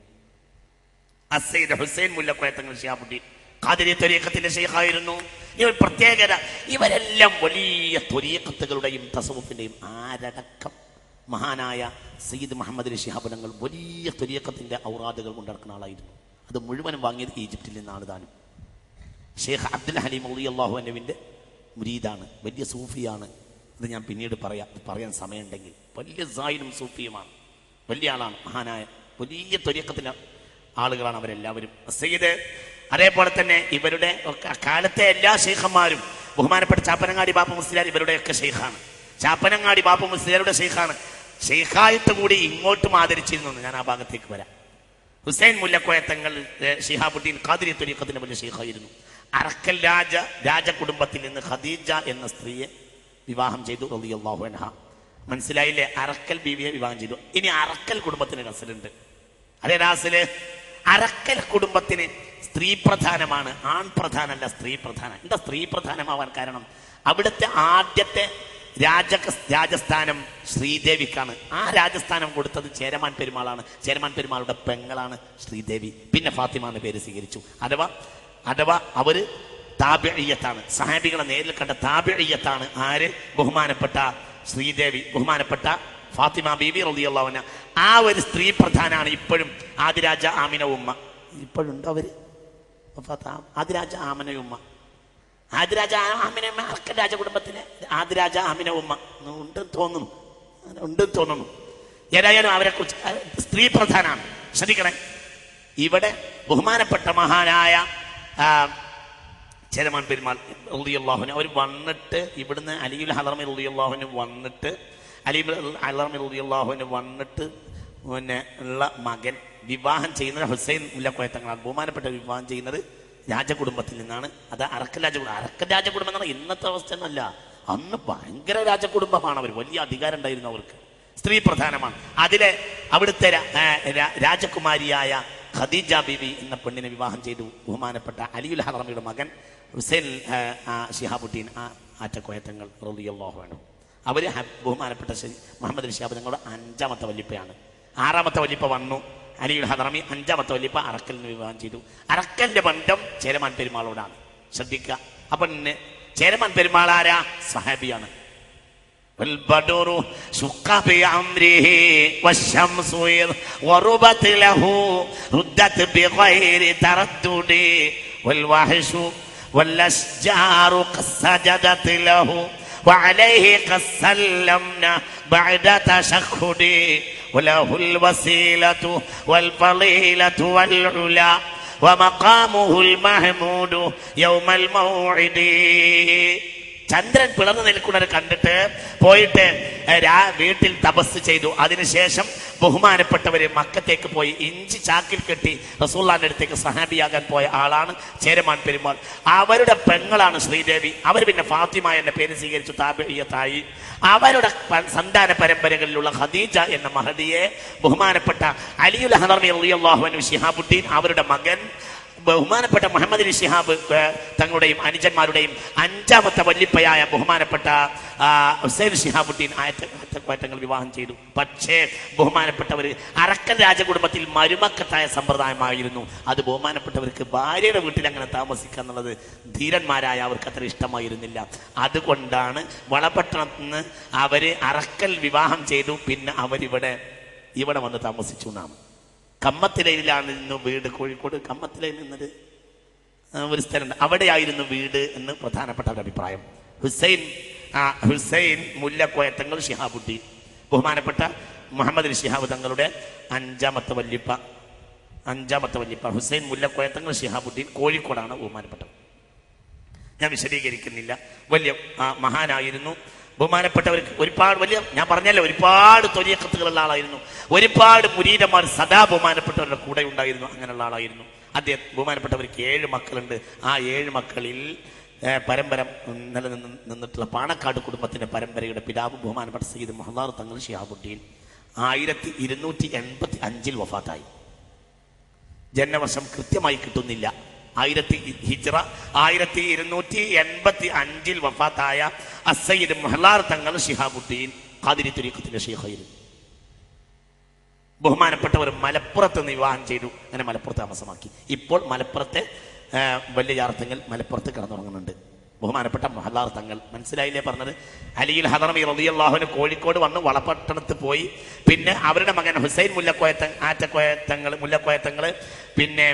അസ്സയ്യിദ് ഹുസൈൻ മുല്ലക്കോയ തങ്ങൾ ശിഹാബുദ്ദീൻ ഖാദിരി ത്വരീഖത്തിന്റെ ശൈഖായിരുന്നു. ഇവർ പ്രത്യേകത, ഇവരെല്ലാം വലിയ ത്വരീഖത്തുകളുടെയും തസവുഫിന്റെയും ആരടക്കം മഹാനായ സയ്യിദ് മുഹമ്മദ് അലി ശിഹാബ് തങ്ങൾ വലിയ ത്വരീഖത്തിന്റെ ഔറാദുകൾ കൊണ്ടിറക്കുന്ന ആളായിരുന്നു. അത് മുഴുവനും വാങ്ങിയത് ഈജിപ്തിൽ നിന്നാണ് താനും. ഷെയ്ഖ് അബ്ദുൽ ഹലീം റളിയല്ലാഹു അൻഹുവിന്റെ മുരീദാണ്, വലിയ സൂഫിയാണ്. ഇത് ഞാൻ പിന്നീട് പറയാൻ സമയമുണ്ടെങ്കിൽ. വലിയ സായിലും സൂഫിയുമാണ്, വലിയ ആളാണ്, മഹാനായ വലിയ ത്വരീഖത്തിന്റെ ആളുകളാണ് അവരെല്ലാവരും. സയ്യിദ് അതേപോലെ തന്നെ ഇവരുടെ കാലത്തെ എല്ലാ ഷെയ്ഖന്മാരും ബഹുമാനപ്പെട്ട ചാപ്പനങ്ങാടി ബാപ്പ മുസ്ലിയാർ ഇവരുടെയൊക്കെ ഷെയ്ഖാണ്. ചാപ്പനങ്ങാടി ബാപ്പ മുസ്ലിയാരുടെ ഷെയ്ഖാണ്. ഷെയ്ഖായിട്ട് കൂടി ഇങ്ങോട്ടും ആദരിച്ചിരുന്നു. ഞാൻ ആ ഭാഗത്തേക്ക് വരാം. ഹുസൈൻ മുല്ലക്കോയ തങ്ങൾ ശിഹാബുദ്ദീൻ ഖാദിരി ത്വരീഖത്തിന്റെ വലിയ ഷെയ്ഖായിരുന്നു. അറക്കൽ രാജകുടുംബത്തിൽ നിന്ന് ഖദീജ എന്ന സ്ത്രീയെ വിവാഹം ചെയ്തു റളിയല്ലാഹു അൻഹ. മനസ്സിലായില്ലേ? അറക്കൽ ബീവിയെ വിവാഹം ചെയ്തു. ഇനി അറക്കൽ കുടുംബത്തിന് റസലുണ്ട്. അതേ രാസില് അറക്കൽ കുടുംബത്തിന് സ്ത്രീ പ്രധാനമാണ്, ആൺ പ്രധാനമല്ല, സ്ത്രീ പ്രധാനം. എന്താ സ്ത്രീ പ്രധാനമാവാൻ കാരണം? അവിടുത്തെ ആദ്യത്തെ രാജസ്ഥാനം ശ്രീദേവിക്കാണ്. ആ രാജസ്ഥാനം കൊടുത്തത് ചേരമാൻ പെരുമാളാണ്. ചേരമാൻ പെരുമാളുടെ പെങ്ങളാണ് ശ്രീദേവി. പിന്നെ ഫാത്തിമ എന്ന പേര് സ്വീകരിച്ചു. അഥവാ അവര് താബിഇയ്യത്താണ്, സഹാബികളെ നേരിൽ കണ്ട താബിഇയ്യത്താണ്. ആര്? ബഹുമാനപ്പെട്ട ശ്രീദേവി, ബഹുമാനപ്പെട്ട ഫാത്തിമ ബീബി റളിയല്ലാഹു അൻഹ. ആ ഒരു സ്ത്രീ പ്രധാനാണ് ഇപ്പോഴും ആദിരാജ ആമിന ഉമ്മ. ഇപ്പോഴുണ്ടോ അവര്? ആദിരാജ ആമിന ഉമ്മ, ആദിരാജ ആമിന ഉമ്മ അർക്കൽ രാജകുടുംബത്തിലെ ആദിരാജ ആമിന ഉമ്മ ഉണ്ടെന്ന് തോന്നുന്നു. ഏതായാലും അവരെ കുറിച്ച് സ്ത്രീ പ്രധാനാണ്. ശ്രദ്ധിക്കണേ, ഇവിടെ ബഹുമാനപ്പെട്ട മഹാനായ ചേരമാൻ പെരുമാൾ റളിയല്ലാഹു അൻഹു അവർ വന്നിട്ട് ഇവിടുന്ന് അലിയുൽ ഹളറമി റളിയല്ലാഹു അൻഹു വന്നിട്ട് പിന്നെ ഉള്ള മകൻ വിവാഹം ചെയ്യുന്നത് ഹുസൈൻ മുല്ലക്കോയ തങ്ങളാണ്. ബഹുമാനപ്പെട്ട വിവാഹം ചെയ്യുന്നത് രാജകുടുംബത്തിൽ നിന്നാണ്. അത് അറക്കൽ രാജകുടുംബം എന്ന് പറഞ്ഞാൽ ഇന്നത്തെ അവസ്ഥ ഒന്നല്ല. അന്ന് ഭയങ്കര രാജകുടുംബമാണ് അവർ, വലിയ അധികാരം ഉണ്ടായിരുന്നു അവർക്ക്, സ്ത്രീ പ്രധാനമാണ്. അതിലെ അവിടുത്തെ രാജകുമാരിയായ ഖദീജ ബീവി എന്ന പെണ്ണിനെ വിവാഹം ചെയ്തു ബഹുമാനപ്പെട്ട അലിയുൽ ഹളറമിയുടെ മകൻ ഹുസൈൻ ശിഹാബുദ്ദീൻ ആറ്റക്കോയ തങ്ങൾ റളിയല്ലാഹു അൻഹു. അവര് ബഹുമാനപ്പെട്ട മുഹമ്മദ് അലി ശിഹാബ് തങ്ങളുടെ 5ാമത്തെ വല്ലിപ്പയാണ്. 6ാമത്തെ വല്ലിപ്പ വന്നു അലിയുൽ ഹളറമി, 5ാമത്തെ വല്ലിപ്പ അറക്കലിന് വിവാഹം ചെയ്തു. അറക്കലിന്റെ ബന്ധം ചേരമാൻ പെരുമാളോടാണ്. ശ്രദ്ധിക്കുക. അപ്പൊ ചേരമാൻ പെരുമാൾ ആരാ? സഹാബിയാണ്. والبدر شق بأمره والشمس غربت له ردت بغير تردد والوحش والأشجار قد سجدت له وعليه قد سلمنا بعد تشهد وله الوسيلة والفضيلة والعلا ومقامه المحمود يوم الموعد. ചന്ദ്രൻ പിളർന്നു നിൽക്കുന്നത് കണ്ടിട്ട് പോയിട്ട് വീട്ടിൽ തപസ് ചെയ്തു. അതിനുശേഷം ബഹുമാനപ്പെട്ടവര് മക്കത്തേക്ക് പോയി ഇഞ്ചി ചാക്കിൽ കെട്ടി റസൂലുള്ളാഹിന്റെ അടുത്തേക്ക് സഹാബിയാകാൻ പോയ ആളാണ് ചേരമാൻ പെരുമാൾ. അവരുടെ പെങ്ങളാണ് ശ്രീദേവി. അവർ പിന്നെ ഫാത്തിമ എന്ന പേര് സ്വീകരിച്ചു, താബിഇയ്യത്തായി. അവരുടെ സന്താന പരമ്പരകളിലുള്ള ഖദീജ എന്ന മഹദിയെ ബഹുമാനപ്പെട്ട അലിയുൽ ഹളറമി റളിയല്ലാഹു അൻഹു ശിഹാബുദ്ദീൻ അവരുടെ മകൻ ബഹുമാനപ്പെട്ട മുഹമ്മദ് അലി ശിഹാബ് തങ്ങളുടെയും അനുജന്മാരുടെയും അഞ്ചാമത്തെ വല്ലിപ്പയായ ബഹുമാനപ്പെട്ട ഹുസൈൻ ശിഹാബുദ്ദീൻ ആയറ്റങ്ങൾ വിവാഹം ചെയ്തു. പക്ഷേ ബഹുമാനപ്പെട്ടവർ അറക്കൽ രാജകുടുംബത്തിൽ മരുമക്കത്തായ സമ്പ്രദായമായിരുന്നു. അത് ബഹുമാനപ്പെട്ടവർക്ക് ഭാര്യയുടെ വീട്ടിൽ അങ്ങനെ താമസിക്കുക എന്നുള്ളത് ധീരന്മാരായ അവർക്ക് അത്ര ഇഷ്ടമായിരുന്നില്ല. അതുകൊണ്ടാണ് വളപട്ടണത്തിൽ നിന്ന് അവര് അറക്കൽ വിവാഹം ചെയ്തു. പിന്നെ അവരിവിടെ വന്ന് താമസിച്ചു എന്നാണ്. കമ്മത്തിലയിലായിരുന്നു വീട്. കോഴിക്കോട് കമ്മത്തിലയിൽ നിന്നൊരു ഒരു സ്ഥലമുണ്ട്, അവിടെയായിരുന്നു വീട് എന്ന് പ്രധാനപ്പെട്ട ഒരു അഭിപ്രായം. ഹുസൈൻ മുല്ലക്കോയത്തങ്ങൾ ശിഹാബുദ്ദീൻ, ബഹുമാനപ്പെട്ട മുഹമ്മദ് അലി ശിഹാബ് തങ്ങളുടെ അഞ്ചാമത്തെ വല്ലിപ്പ ഹുസൈൻ മുല്ലക്കോയത്തങ്ങൾ ശിഹാബുദ്ദീൻ, കോഴിക്കോടാണ് ബഹുമാനപ്പെട്ടത്. ഞാൻ വിശദീകരിക്കുന്നില്ല. വലിയ മഹാനായിരുന്നു. ബഹുമാനപ്പെട്ടവർക്ക് ഒരുപാട് ഞാൻ പറഞ്ഞല്ലോ, ഒരുപാട് ത്വരീഖത്തുകളുള്ള ആളായിരുന്നു. ഒരുപാട് മുരീദന്മാർ സദാ ബഹുമാനപ്പെട്ടവരുടെ കൂടെ ഉണ്ടായിരുന്നു. അങ്ങനെയുള്ള ആളായിരുന്നു അദ്ദേഹം. ബഹുമാനപ്പെട്ടവർക്ക് 7 മക്കളുണ്ട്. ആ 7 മക്കളിൽ പരമ്പര നിന്നിട്ടുള്ള പാണക്കാട് കുടുംബത്തിന്റെ പരമ്പരയുടെ പിതാവ് ബഹുമാനപ്പെട്ട സയ്യിദ് മുഹല്ലാർ തങ്ങൾ ശിഹാബുദ്ദീൻ 1285 വഫാത്തായി. ജന്മവർഷം കൃത്യമായി കിട്ടുന്നില്ല. ഹിജ്റ 1285 വഫാത്തായ അസ്സയ്യിദ് മുഹല്ലാർ തങ്ങൾ ശിഹാബുദ്ദീൻ ഖാദിരി ത്വരീഖത്തിന്റെ ശൈഖായിരുന്നു. ബഹുമാനപ്പെട്ടവർ മലപ്പുറത്ത് വിവാഹം ചെയ്തു. അങ്ങനെ മലപ്പുറത്ത് താമസമാക്കി. ഇപ്പോൾ മലപ്പുറത്തെ വലിയ യാർത്ഥങ്ങൾ മലപ്പുറത്ത് കിടന്നുറങ്ങുന്നുണ്ട്. ബഹുമാനപ്പെട്ട മുഹല്ലാർ തങ്ങൾ, മനസ്സിലായില്ലേ പറഞ്ഞത്? അലിയിൽ ഹദറമി റളിയല്ലാഹു അൻഹു കോഴിക്കോട് വന്ന് വളപട്ടണത്ത് പോയി. പിന്നെ അവരുടെ മകൻ ഹുസൈൻ മുല്ലക്കോയത്തങ്ങൾ പിന്നെ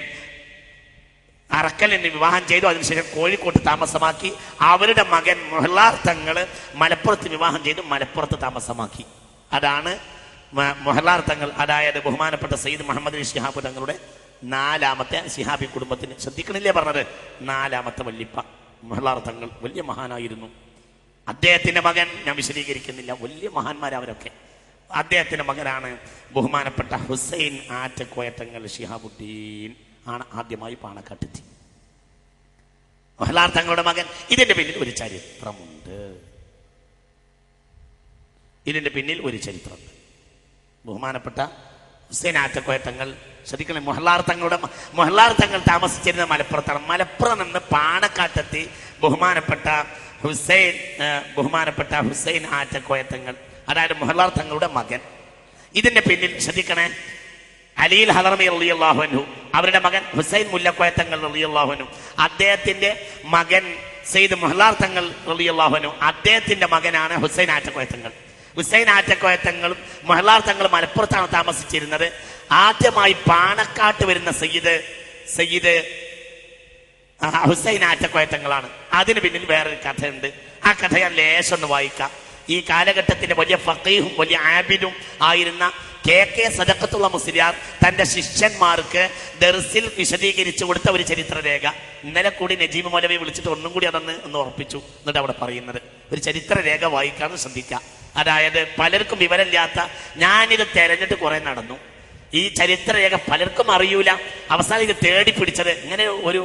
അറക്കലിന് വിവാഹം ചെയ്തു. അതിനുശേഷം കോഴിക്കോട്ട് താമസമാക്കി. അവരുടെ മകൻ മുഹല്ലാർ തങ്ങൾ മലപ്പുറത്ത് വിവാഹം ചെയ്തു, മലപ്പുറത്ത് താമസമാക്കി. അതാണ് മുഹല്ലാർ തങ്ങൾ. അതായത് ബഹുമാനപ്പെട്ട സയ്യിദ് മുഹമ്മദ് അലി ശിഹാബ് തങ്ങളുടെ 4ാമത്തെ ശിഹാബി കുടുംബത്തിന്, ശ്രദ്ധിക്കണില്ലേ പറഞ്ഞത്, 4ാമത്തെ വല്ലിപ്പ മുഹല്ലാർ തങ്ങൾ. വലിയ മഹാനായിരുന്നു. അദ്ദേഹത്തിന്റെ മകൻ, ഞാൻ വിശദീകരിക്കുന്നില്ല, വലിയ മഹാന്മാരവരൊക്കെ. അദ്ദേഹത്തിന്റെ മകനാണ് ബഹുമാനപ്പെട്ട ഹുസൈൻ ആറ്റക്കോയത്തങ്ങൾ ശിഹാബുദ്ദീൻ. ആണ് ആദ്യമായി പാണക്കാട്ടെത്തി. മുഹല്ലാർ തങ്ങളുടെ മകൻ. ഇതിന്റെ പിന്നിൽ ഒരു ചരിത്രമുണ്ട്. ബഹുമാനപ്പെട്ട ഹുസൈൻ ആറ്റക്കോയത്തങ്ങൾ, ശ്രദ്ധിക്കണം, മുഹല്ലാർ തങ്ങൾ താമസിച്ചിരുന്ന മലപ്പുറത്താണ്. മലപ്പുറം നിന്ന് പാണക്കാട്ടെത്തി ബഹുമാനപ്പെട്ട ഹുസൈൻ ആറ്റക്കോയത്തങ്ങൾ, അതായത് മുഹല്ലാർ തങ്ങളുടെ മകൻ. ഇതിന്റെ പിന്നിൽ ശ്രദ്ധിക്കണേ, അലിയിൽ ഹദറമി റളിയല്ലാഹു അൻഹു, അവരുടെ മകൻ ഹുസൈൻ മുല്ലക്കോയത്തങ്ങൾ റളിയല്ലാഹു അൻഹു, അദ്ദേഹത്തിന്റെ മകൻ സയ്യിദ് മുഹല്ലാർ തങ്ങൾ റളിയല്ലാഹു അൻഹു, അദ്ദേഹത്തിന്റെ മകനാണ് ഹുസൈൻ ആറ്റക്കോയത്തങ്ങൾ. ഹുസൈൻ ആറ്റക്കോയത്തങ്ങളും മുഹല്ലാർ തങ്ങൾ മലപ്പുറത്താണ് താമസിച്ചിരുന്നത്. ആദ്യമായി പാണക്കാട്ട് വരുന്ന സയ്യിദ് ഹുസൈൻ ആറ്റക്കോയത്തങ്ങളാണ്. അതിന് പിന്നിൽ വേറൊരു കഥയുണ്ട്. ആ കഥ ഞാൻ ലേശം ഒന്ന് വായിക്കാം. ഈ കാലഘട്ടത്തിന്റെ വലിയ ഫഖീഹും വലിയ ആബിദും ആയിരുന്ന KK സദഖത്തുള്ള മുസ്ലിയാർ തന്റെ ശിഷ്യന്മാർക്ക് ദർസിൽ വിശദീകരിച്ചു കൊടുത്ത ഒരു ചരിത്രരേഖ. ഇന്നലെ കൂടി നജീബ് മൗലവി വിളിച്ചിട്ട് ഒന്നും കൂടി ഒന്ന് ഉറപ്പിച്ചു. എന്നിട്ട് അവിടെ പറയുന്നത് ഒരു ചരിത്രരേഖ വായിക്കാമെന്ന് ശ്രദ്ധിക്കാം. അതായത് പലർക്കും വിവരമില്ലാത്ത, ഞാനിത് തെരഞ്ഞിട്ട് കുറെ നടന്നു, ഈ ചരിത്രരേഖ പലർക്കും അറിയൂല. അവസാനം ഇത് തേടി പിടിച്ചത് ഇങ്ങനെ ഒരു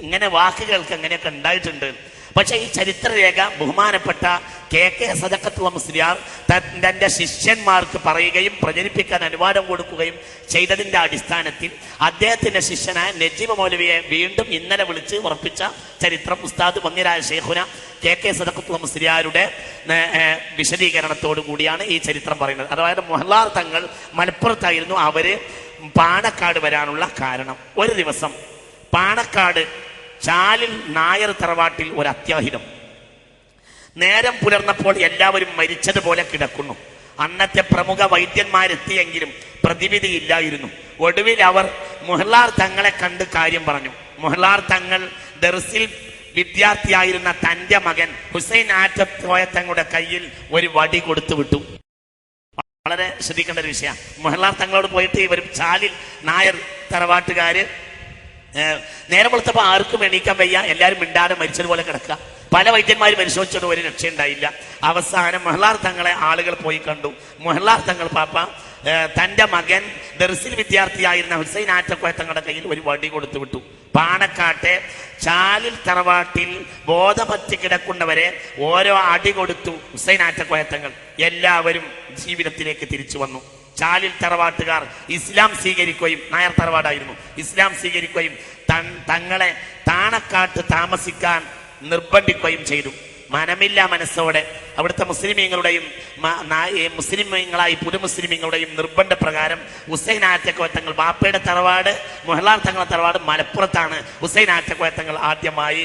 ഇങ്ങനെ വാക്കുകൾക്ക് അങ്ങനെയൊക്കെ ഉണ്ടായിട്ടുണ്ട്. പക്ഷെ ഈ ചരിത്രരേഖ ബഹുമാനപ്പെട്ട KK സദഖത്തുള്ള മുസ്ലിയാർ തന്റെ ശിഷ്യന്മാർക്ക് പറയുകയും പ്രചരിപ്പിക്കാൻ അനുവാദം കൊടുക്കുകയും ചെയ്തതിന്റെ അടിസ്ഥാനത്തിൽ അദ്ദേഹത്തിന്റെ ശിഷ്യനായ നജീബ് മൗലവിയെ വീണ്ടും ഇന്നലെ വിളിച്ച് ഉറപ്പിച്ച ചരിത്രം ഉസ്താദ് വന്യരായ ശൈഖുന KK സദഖത്തുള്ള മുസ്ലിയാരുടെ വിശദീകരണത്തോടു കൂടിയാണ് ഈ ചരിത്രം പറയുന്നത്. അതായത് മുഹല്ലാർ തങ്ങൾ മലപ്പുറത്തായിരുന്നു. അവര് പാണക്കാട് വരാനുള്ള കാരണം, ഒരു ദിവസം പാണക്കാട് ചാലിൽ നായർ തറവാട്ടിൽ ഒരു അത്യാഹിതം. നേരം പുലർന്നപ്പോൾ എല്ലാവരും മരിച്ചതുപോലെ കിടക്കുന്നു. അന്നത്തെ പ്രമുഖ വൈദ്യന്മാരെത്തിയെങ്കിലും പ്രതിവിധിയില്ലായിരുന്നു. ഒടുവിൽ അവർ മുഹല്ലാർ തങ്ങളെ കണ്ട് കാര്യം പറഞ്ഞു. മുഹല്ലാർ തങ്ങൾ ദർസിൽ വിദ്യാർത്ഥിയായിരുന്ന തന്റെ മകൻ ഹുസൈൻ ആറ്റക്കോയത്തങ്ങളുടെ കയ്യിൽ ഒരു വടി കൊടുത്തു വിട്ടു. വളരെ ശ്രദ്ധിക്കേണ്ട ഒരു വിഷയം. മുഹല്ലാർ തങ്ങളോട് പോയിട്ട് ഇവർ ചാലിൽ നായർ തറവാട്ടുകാര് നേരം വെളുത്തപ്പോൾ ആർക്കും എണീക്കാൻ വയ്യ, എല്ലാവരും മിണ്ടാതെ മരിച്ചതുപോലെ കിടക്കുക. പല വൈദ്യന്മാരും പരിശോധിച്ചോണ്ട് ഒരു രക്ഷയുണ്ടായില്ല. അവസാനം മുഹല്ലാർ തങ്ങളെ ആളുകൾ പോയി കണ്ടു. മുഹല്ലാർ തങ്ങൾ പാപ്പ തന്റെ മകൻ ദർസിൽ വിദ്യാർത്ഥിയായിരുന്ന ഹുസൈൻ ആറ്റക്കോയത്തങ്ങളുടെ കയ്യിൽ ഒരു വടി കൊടുത്തു വിട്ടു. പാണക്കാട്ടെ ചാലിൽ തറവാട്ടിൽ ബോധമറ്റ് കിടക്കുന്നവരെ ഓരോ അടി കൊടുത്തു ഹുസൈൻ ആറ്റക്കോയത്തങ്ങൾ. എല്ലാവരും ജീവിതത്തിലേക്ക് തിരിച്ചു വന്നു. ചാലിൽ തറവാട്ടുകാർ ഇസ്ലാം സ്വീകരിക്കുകയും, നായർ തറവാടായിരുന്നു, ഇസ്ലാം സ്വീകരിക്കുകയും തങ്ങളെ താണക്കാട്ട് താമസിക്കാൻ നിർബന്ധിക്കുകയും ചെയ്തു. മനമില്ല മനസ്സോടെ അവിടുത്തെ മുസ്ലിമീങ്ങളുടെയും മുസ്ലിമീങ്ങളായി പുതുമുസ്ലിമീങ്ങളുടെയും നിർബന്ധപ്രകാരം ഹുസൈൻ ആറ്റക്കോയത്തങ്ങൾ, ബാപ്പയുടെ തറവാട് മൊഹ്ലാർ തങ്ങളുടെ തറവാട് മലപ്പുറത്താണ്. ഹുസൈൻ ആറ്റക്കോയത്തങ്ങൾ ആദ്യമായി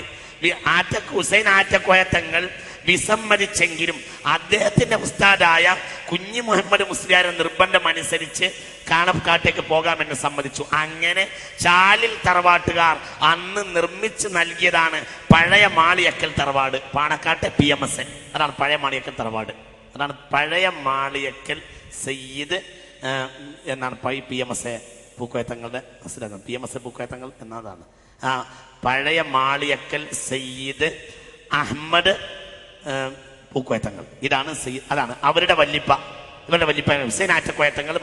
ഹുസൈൻ ആറ്റക്കോയത്തങ്ങൾ വിസമ്മതിച്ചെങ്കിലും അദ്ദേഹത്തിന്റെ ഉസ്താദായ കുഞ്ഞി മുഹമ്മദ് മുസ്ലിയാരുടെ നിർബന്ധം അനുസരിച്ച് കാണക്കാട്ടേക്ക് പോകാമെന്ന് സമ്മതിച്ചു. അങ്ങനെ ചാലിൽ തറവാട്ടുകാർ അന്ന് നിർമ്മിച്ച് നൽകിയതാണ് പഴയ മാളിയക്കൽ തറവാട്, പാണക്കാട്ടെ PMS. അതാണ് പഴയ മാളിയക്കൽ തറവാട്. അതാണ് പഴയ മാളിയക്കൽ സയ്യിദ് എന്നാണ് PMS പൂക്കോയത്തങ്ങളുടെ PMS പൂക്കോയത്തങ്ങൾ എന്നതാണ്. പഴയ മാളിയക്കൽ സയ്യിദ് അഹമ്മദ് പൂക്കോയത്തങ്ങൾ. അതാണ് അവരുടെ വല്ലിപ്പ. ഇവരുടെ വല്ലിപ്പ ഹുസൈൻ ആറ്റക്കോയത്തങ്ങൾ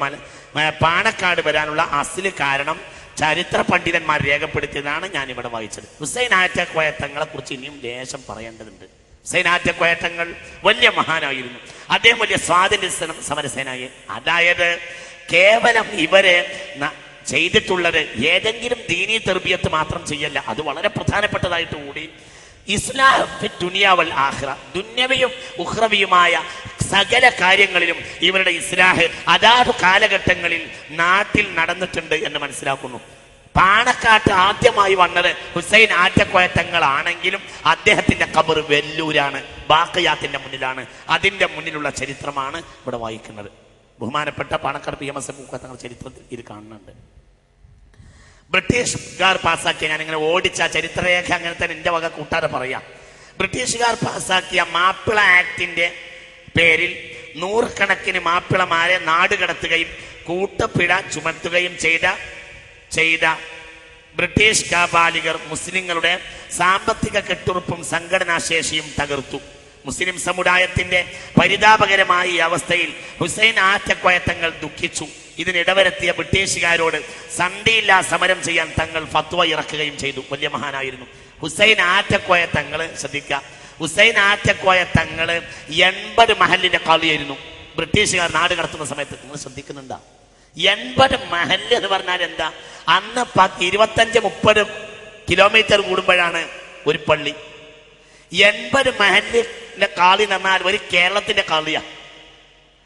പാണക്കാട് വരാനുള്ള അസില് കാരണം ചരിത്ര പണ്ഡിതന്മാർ രേഖപ്പെടുത്തിയതാണ് ഞാൻ ഇവിടെ വായിച്ചത്. ഹുസൈൻ ആറ്റക്കോയത്തങ്ങളെ കുറിച്ച് ഇനിയും ലേശം പറയേണ്ടതുണ്ട്. ഹുസൈൻ ആറ്റക്കോയത്തങ്ങൾ വലിയ മഹാനായിരുന്നു. അദ്ദേഹം വലിയ സ്വാതന്ത്ര്യ സമരസേനായി. അതായത് കേവലം ഇവര് ചെയ്തിട്ടുള്ളത് ഏതെങ്കിലും ദീനീ തെർബിയത്ത് മാത്രം ചെയ്യല്ല, അത് വളരെ പ്രധാനപ്പെട്ടതായിട്ട് കൂടി ഇസ്ലാഹ് ഫി ദുനിയ വൽ ആഖിറ, ദുന്യവിയും ഉഖ്റവിയുമായ സകല കാര്യങ്ങളിലും ഇവരുടെ ഇസ്ലാഹ് അതാത് കാലഘട്ടങ്ങളിൽ നാട്ടിൽ നടന്നിട്ടുണ്ട് എന്ന് മനസ്സിലാക്കുന്നു. പാണക്കാട്ട് ആദ്യമായി വന്നത് ഹുസൈൻ ആറ്റക്കോയത്തങ്ങളാണെങ്കിലും അദ്ദേഹത്തിന്റെ ഖബർ വെല്ലൂരാണ്, ബാഖിയാത്തിന്റെ മുന്നിലാണ്. അതിന്റെ മുന്നിലുള്ള ചരിത്രമാണ് ഇവിടെ വായിക്കുന്നത്. ബഹുമാനപ്പെട്ട പാണക്കാട് PMS പൂക്കോയത്തങ്ങൾ ചരിത്രത്തിൽ ഇത് കാണുന്നുണ്ട്. ബ്രിട്ടീഷുകാർ പാസ്സാക്കിയ, ഞാനിങ്ങനെ ഓടിച്ച ചരിത്രരേഖ അങ്ങനെ തന്നെ എൻ്റെ വക കൂട്ടാതെ പറയാം. ബ്രിട്ടീഷുകാർ പാസ്സാക്കിയ മാപ്പിള ആക്ടിന്റെ പേരിൽ നൂറുകണക്കിന് മാപ്പിളമാരെ നാടുകടത്തുകയും കൂട്ടപ്പിഴ ചുമത്തുകയും ചെയ്ത ബ്രിട്ടീഷ് കാബാലികർ മുസ്ലിങ്ങളുടെ സാമ്പത്തിക കെട്ടുറപ്പും സംഘടനാശേഷിയും തകർത്തു. മുസ്ലിം സമുദായത്തിന്റെ പരിതാപകരമായ ഈ അവസ്ഥയിൽ ഹുസൈൻ ആറ്റക്കോയത്തങ്ങൾ ദുഃഖിച്ചു. ഇതിനിടവരുത്തിയ ബ്രിട്ടീഷുകാരോട് സന്ധിയില്ലാ സമരം ചെയ്യാൻ തങ്ങൾ ഫത്വ ഇറക്കുകയും ചെയ്തു. വലിയ മഹാനായിരുന്നു ഹുസൈൻ ആറ്റക്കോയത്തങ്ങൾ. ശ്രദ്ധിക്കുക, ഹുസൈൻ ആറ്റക്കോയത്തങ്ങൾ 80 മഹല്ലിന്റെ കളിയായിരുന്നു ബ്രിട്ടീഷുകാർ നാട് കടത്തുന്ന സമയത്ത്. നിങ്ങൾ ശ്രദ്ധിക്കുന്നുണ്ടാ? 80 മഹല്ല് എന്ന് പറഞ്ഞാൽ എന്താ? അന്ന് 25-30 കിലോമീറ്റർ കൂടുമ്പോഴാണ് ഒരു പള്ളി. 80 മഹല്ലിന്റെ കാളി എന്ന് പറഞ്ഞാൽ ഒരു കേരളത്തിന്റെ കളിയാ.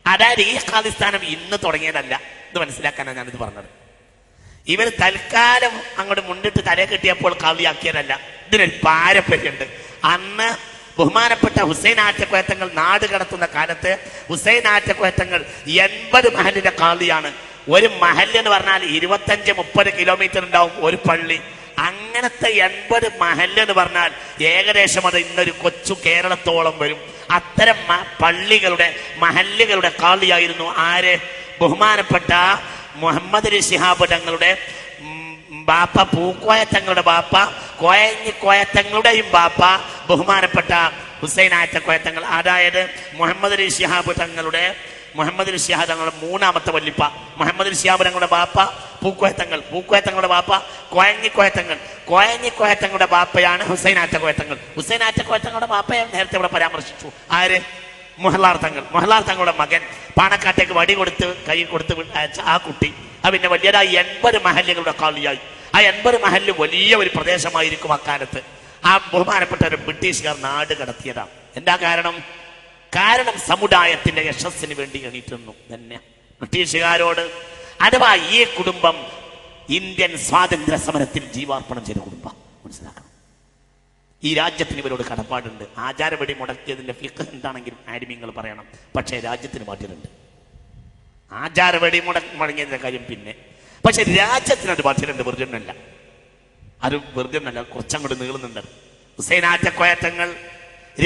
അതായത് ഈ ഖാലിസ്ഥാനം ഇന്ന് തുടങ്ങിയതല്ല. ഇത് മനസ്സിലാക്കാനാണ് ഞാനിത് പറഞ്ഞത്. ഇവർ തൽക്കാലം അങ്ങോട്ട് മുന്നിട്ട് തലയെ കെട്ടിയപ്പോൾ കളിയാക്കിയതല്ല. ഇതിനൊരു പാരമ്പര്യമുണ്ട്. അന്ന് ബഹുമാനപ്പെട്ട ഹുസൈൻ ആറ്റക്കോയത്തങ്ങൾ നാട് കടത്തുന്ന കാലത്ത് ഹുസൈൻ ആറ്റക്കോയത്തങ്ങൾ 80 മഹല്ലിന്റെ കളിയാണ്. ഒരു മഹല്ല് എന്ന് പറഞ്ഞാൽ 25-30 കിലോമീറ്റർ ഉണ്ടാവും ഒരു പള്ളി. അങ്ങനത്തെ 80 മഹല്ല് എന്ന് പറഞ്ഞാൽ ഏകദേശം അത് ഇന്നൊരു കൊച്ചു കേരളത്തോളം വരും. അത്തരം പള്ളികളുടെ മഹല്ലുകളുടെ കാളിയായിരുന്നു ആര്? ബഹുമാനപ്പെട്ട മുഹമ്മദ് അലി ശിഹാബ് തങ്ങളുടെ ബാപ്പ, പൂക്കോയത്തങ്ങളുടെ ബാപ്പ, കോയത്തങ്ങളുടെയും ബാപ്പ ബഹുമാനപ്പെട്ട ഹുസൈൻ ആറ്റക്കോയത്തങ്ങൾ. അതായത് മുഹമ്മദ് അലി ശിഹാബ് തങ്ങളുടെ മൂന്നാമത്തെ വല്ലിപ്പ. മുഹമ്മദ് അലി ശിഹാബ് തങ്ങളുടെ ബാപ്പ പൂക്കോയത്തങ്ങളുടെ ബാപ്പ കോയത്തങ്ങളുടെ ബാപ്പയാണ് ഹുസൈൻ ആറ്റക്കോയത്തങ്ങൾ. ഹുസൈൻ ആറ്റക്കോയത്തങ്ങളുടെ ബാപ്പയെ നേരത്തെ ഇവിടെ പരാമർശിച്ചു. ആര്? മൊഹ്ലാർ തങ്ങളുടെ മകൻ. പാണക്കാട്ടേക്ക് വടി കൊടുത്ത് കൈ കൊടുത്ത് അയച്ച ആ കുട്ടി പിന്നെ വലിയതായി 80 മഹല്ലുകളുടെ കാളിയായി. ആ 80 മഹല്ല് വലിയ ഒരു പ്രദേശമായിരിക്കും അക്കാലത്ത്. ആ ബഹുമാനപ്പെട്ട ഒരു ബ്രിട്ടീഷുകാർ നാട് കടത്തിയതാണ്. എന്താ കാരണം? സമുദായത്തിന്റെ യശസ്സിന് വേണ്ടി എണീറ്റുന്നു തന്നെ ബ്രിട്ടീഷുകാരോട്. അഥവാ ഈ കുടുംബം ഇന്ത്യൻ സ്വാതന്ത്ര്യ സമരത്തിൽ ജീവാർപ്പണം ചെയ്ത കുടുംബം. മനസ്സിലാക്കണം, ഈ രാജ്യത്തിന് ഇവരോട് കടപ്പാടുണ്ട്. ആചാരപടി മുടക്കിയതിന്റെ ഫിഖ് എന്താണെങ്കിലും ആരിമ്യങ്ങൾ പറയണം. പക്ഷേ രാജ്യത്തിന് ബാധ്യതയുണ്ട്. ആചാരപടി മുടങ്ങിയതിന്റെ കാര്യം പിന്നെ, പക്ഷെ രാജ്യത്തിനത് ബാധ്യതയുണ്ട്. വെറുതെ ഒന്നല്ല, കുറച്ചങ്ങോട്ട് നീളുന്നുണ്ട്. ഹുസൈൻ ആറ്റക്കോയത്തങ്ങൾ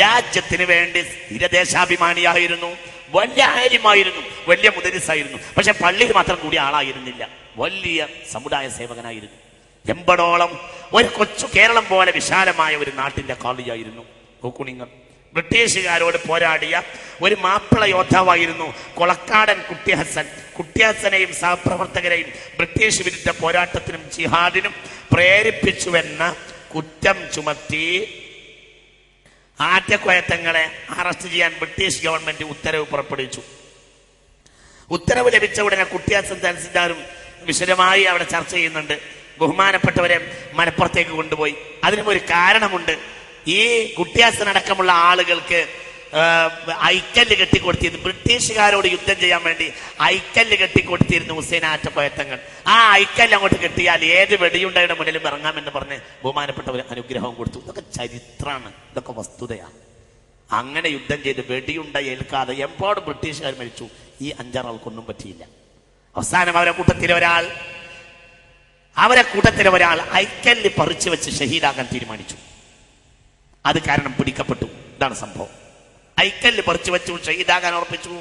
രാജ്യത്തിന് വേണ്ടി സ്ഥിരദേശാഭിമാനിയായിരുന്നു. വലിയ ആര്യമായിരുന്നു, വലിയ മുദരിസായിരുന്നു. പക്ഷെ പള്ളിയിൽ മാത്രം കൂടി ആളായിരുന്നില്ല, വലിയ സമുദായ സേവകനായിരുന്നു. എമ്പടോളം ഒരു കൊച്ചു കേരളം പോലെ വിശാലമായ ഒരു നാട്ടിന്റെ കാളിയായിരുന്നു. നോക്കൂ നിങ്ങൾ, ബ്രിട്ടീഷുകാരോട് പോരാടിയ ഒരു മാപ്പിള യോദ്ധാവായിരുന്നു കൊളക്കാടൻ കുട്ടിഹസനെയും സഹപ്രവർത്തകരെയും ബ്രിട്ടീഷ് വിരുദ്ധ പോരാട്ടത്തിനും ജിഹാദിനും പ്രേരിപ്പിച്ചുവെന്ന കുറ്റം ചുമത്തി ആറ്റക്കോയത്തങ്ങളെ അറസ്റ്റ് ചെയ്യാൻ ബ്രിട്ടീഷ് ഗവൺമെന്റ് ഉത്തരവ് പുറപ്പെടുവിച്ചു. ഉത്തരവ് ലഭിച്ച ഉടനെ കുട്ടിയാസം തഹസിൽദാരും വിശദമായി അവിടെ ചർച്ച ചെയ്യുന്നുണ്ട്. ബഹുമാനപ്പെട്ടവരെ മലപ്പുറത്തേക്ക് കൊണ്ടുപോയി. അതിനും ഒരു കാരണമുണ്ട്. ഈ കുട്ടിയാസനടക്കമുള്ള ആളുകൾക്ക് ഐക്കല്ല് കെട്ടിക്കൊടുത്തിരുന്നു. ബ്രിട്ടീഷുകാരോട് യുദ്ധം ചെയ്യാൻ വേണ്ടി ഐക്കല്ല് കെട്ടിക്കൊടുത്തിരുന്നു ഹുസൈൻ ആറ്റക്കോയത്തങ്ങൾ. ആ ഐക്കല്ല് അങ്ങോട്ട് കെട്ടിയാൽ ഏത് വെടിയുണ്ടയുടെ മുന്നിലും ഇറങ്ങാമെന്ന് പറഞ്ഞ് ബഹുമാനപ്പെട്ടവർ അനുഗ്രഹം കൊടുത്തു. ഇതൊക്കെ ചരിത്രമാണ്, ഇതൊക്കെ വസ്തുതയാണ്. അങ്ങനെ യുദ്ധം ചെയ്ത് വെടിയുണ്ട ഏൽക്കാതെ എമ്പാട് ബ്രിട്ടീഷുകാർ മരിച്ചു. ഈ 5-6 ആൾക്കൊന്നും പറ്റിയില്ല. അവസാനം അവരെ കൂട്ടത്തിലെ ഒരാൾ ഐക്കല്ല് പറിച്ചു വെച്ച് ഷഹീദാകാൻ തീരുമാനിച്ചു. അത് കാരണം പിടിക്കപ്പെട്ടു. ഇതാണ് സംഭവം. ഐക്കല്ല് പറിച്ചു വെച്ചു, ഷഹീദാകാൻ ഉറപ്പിച്ചു.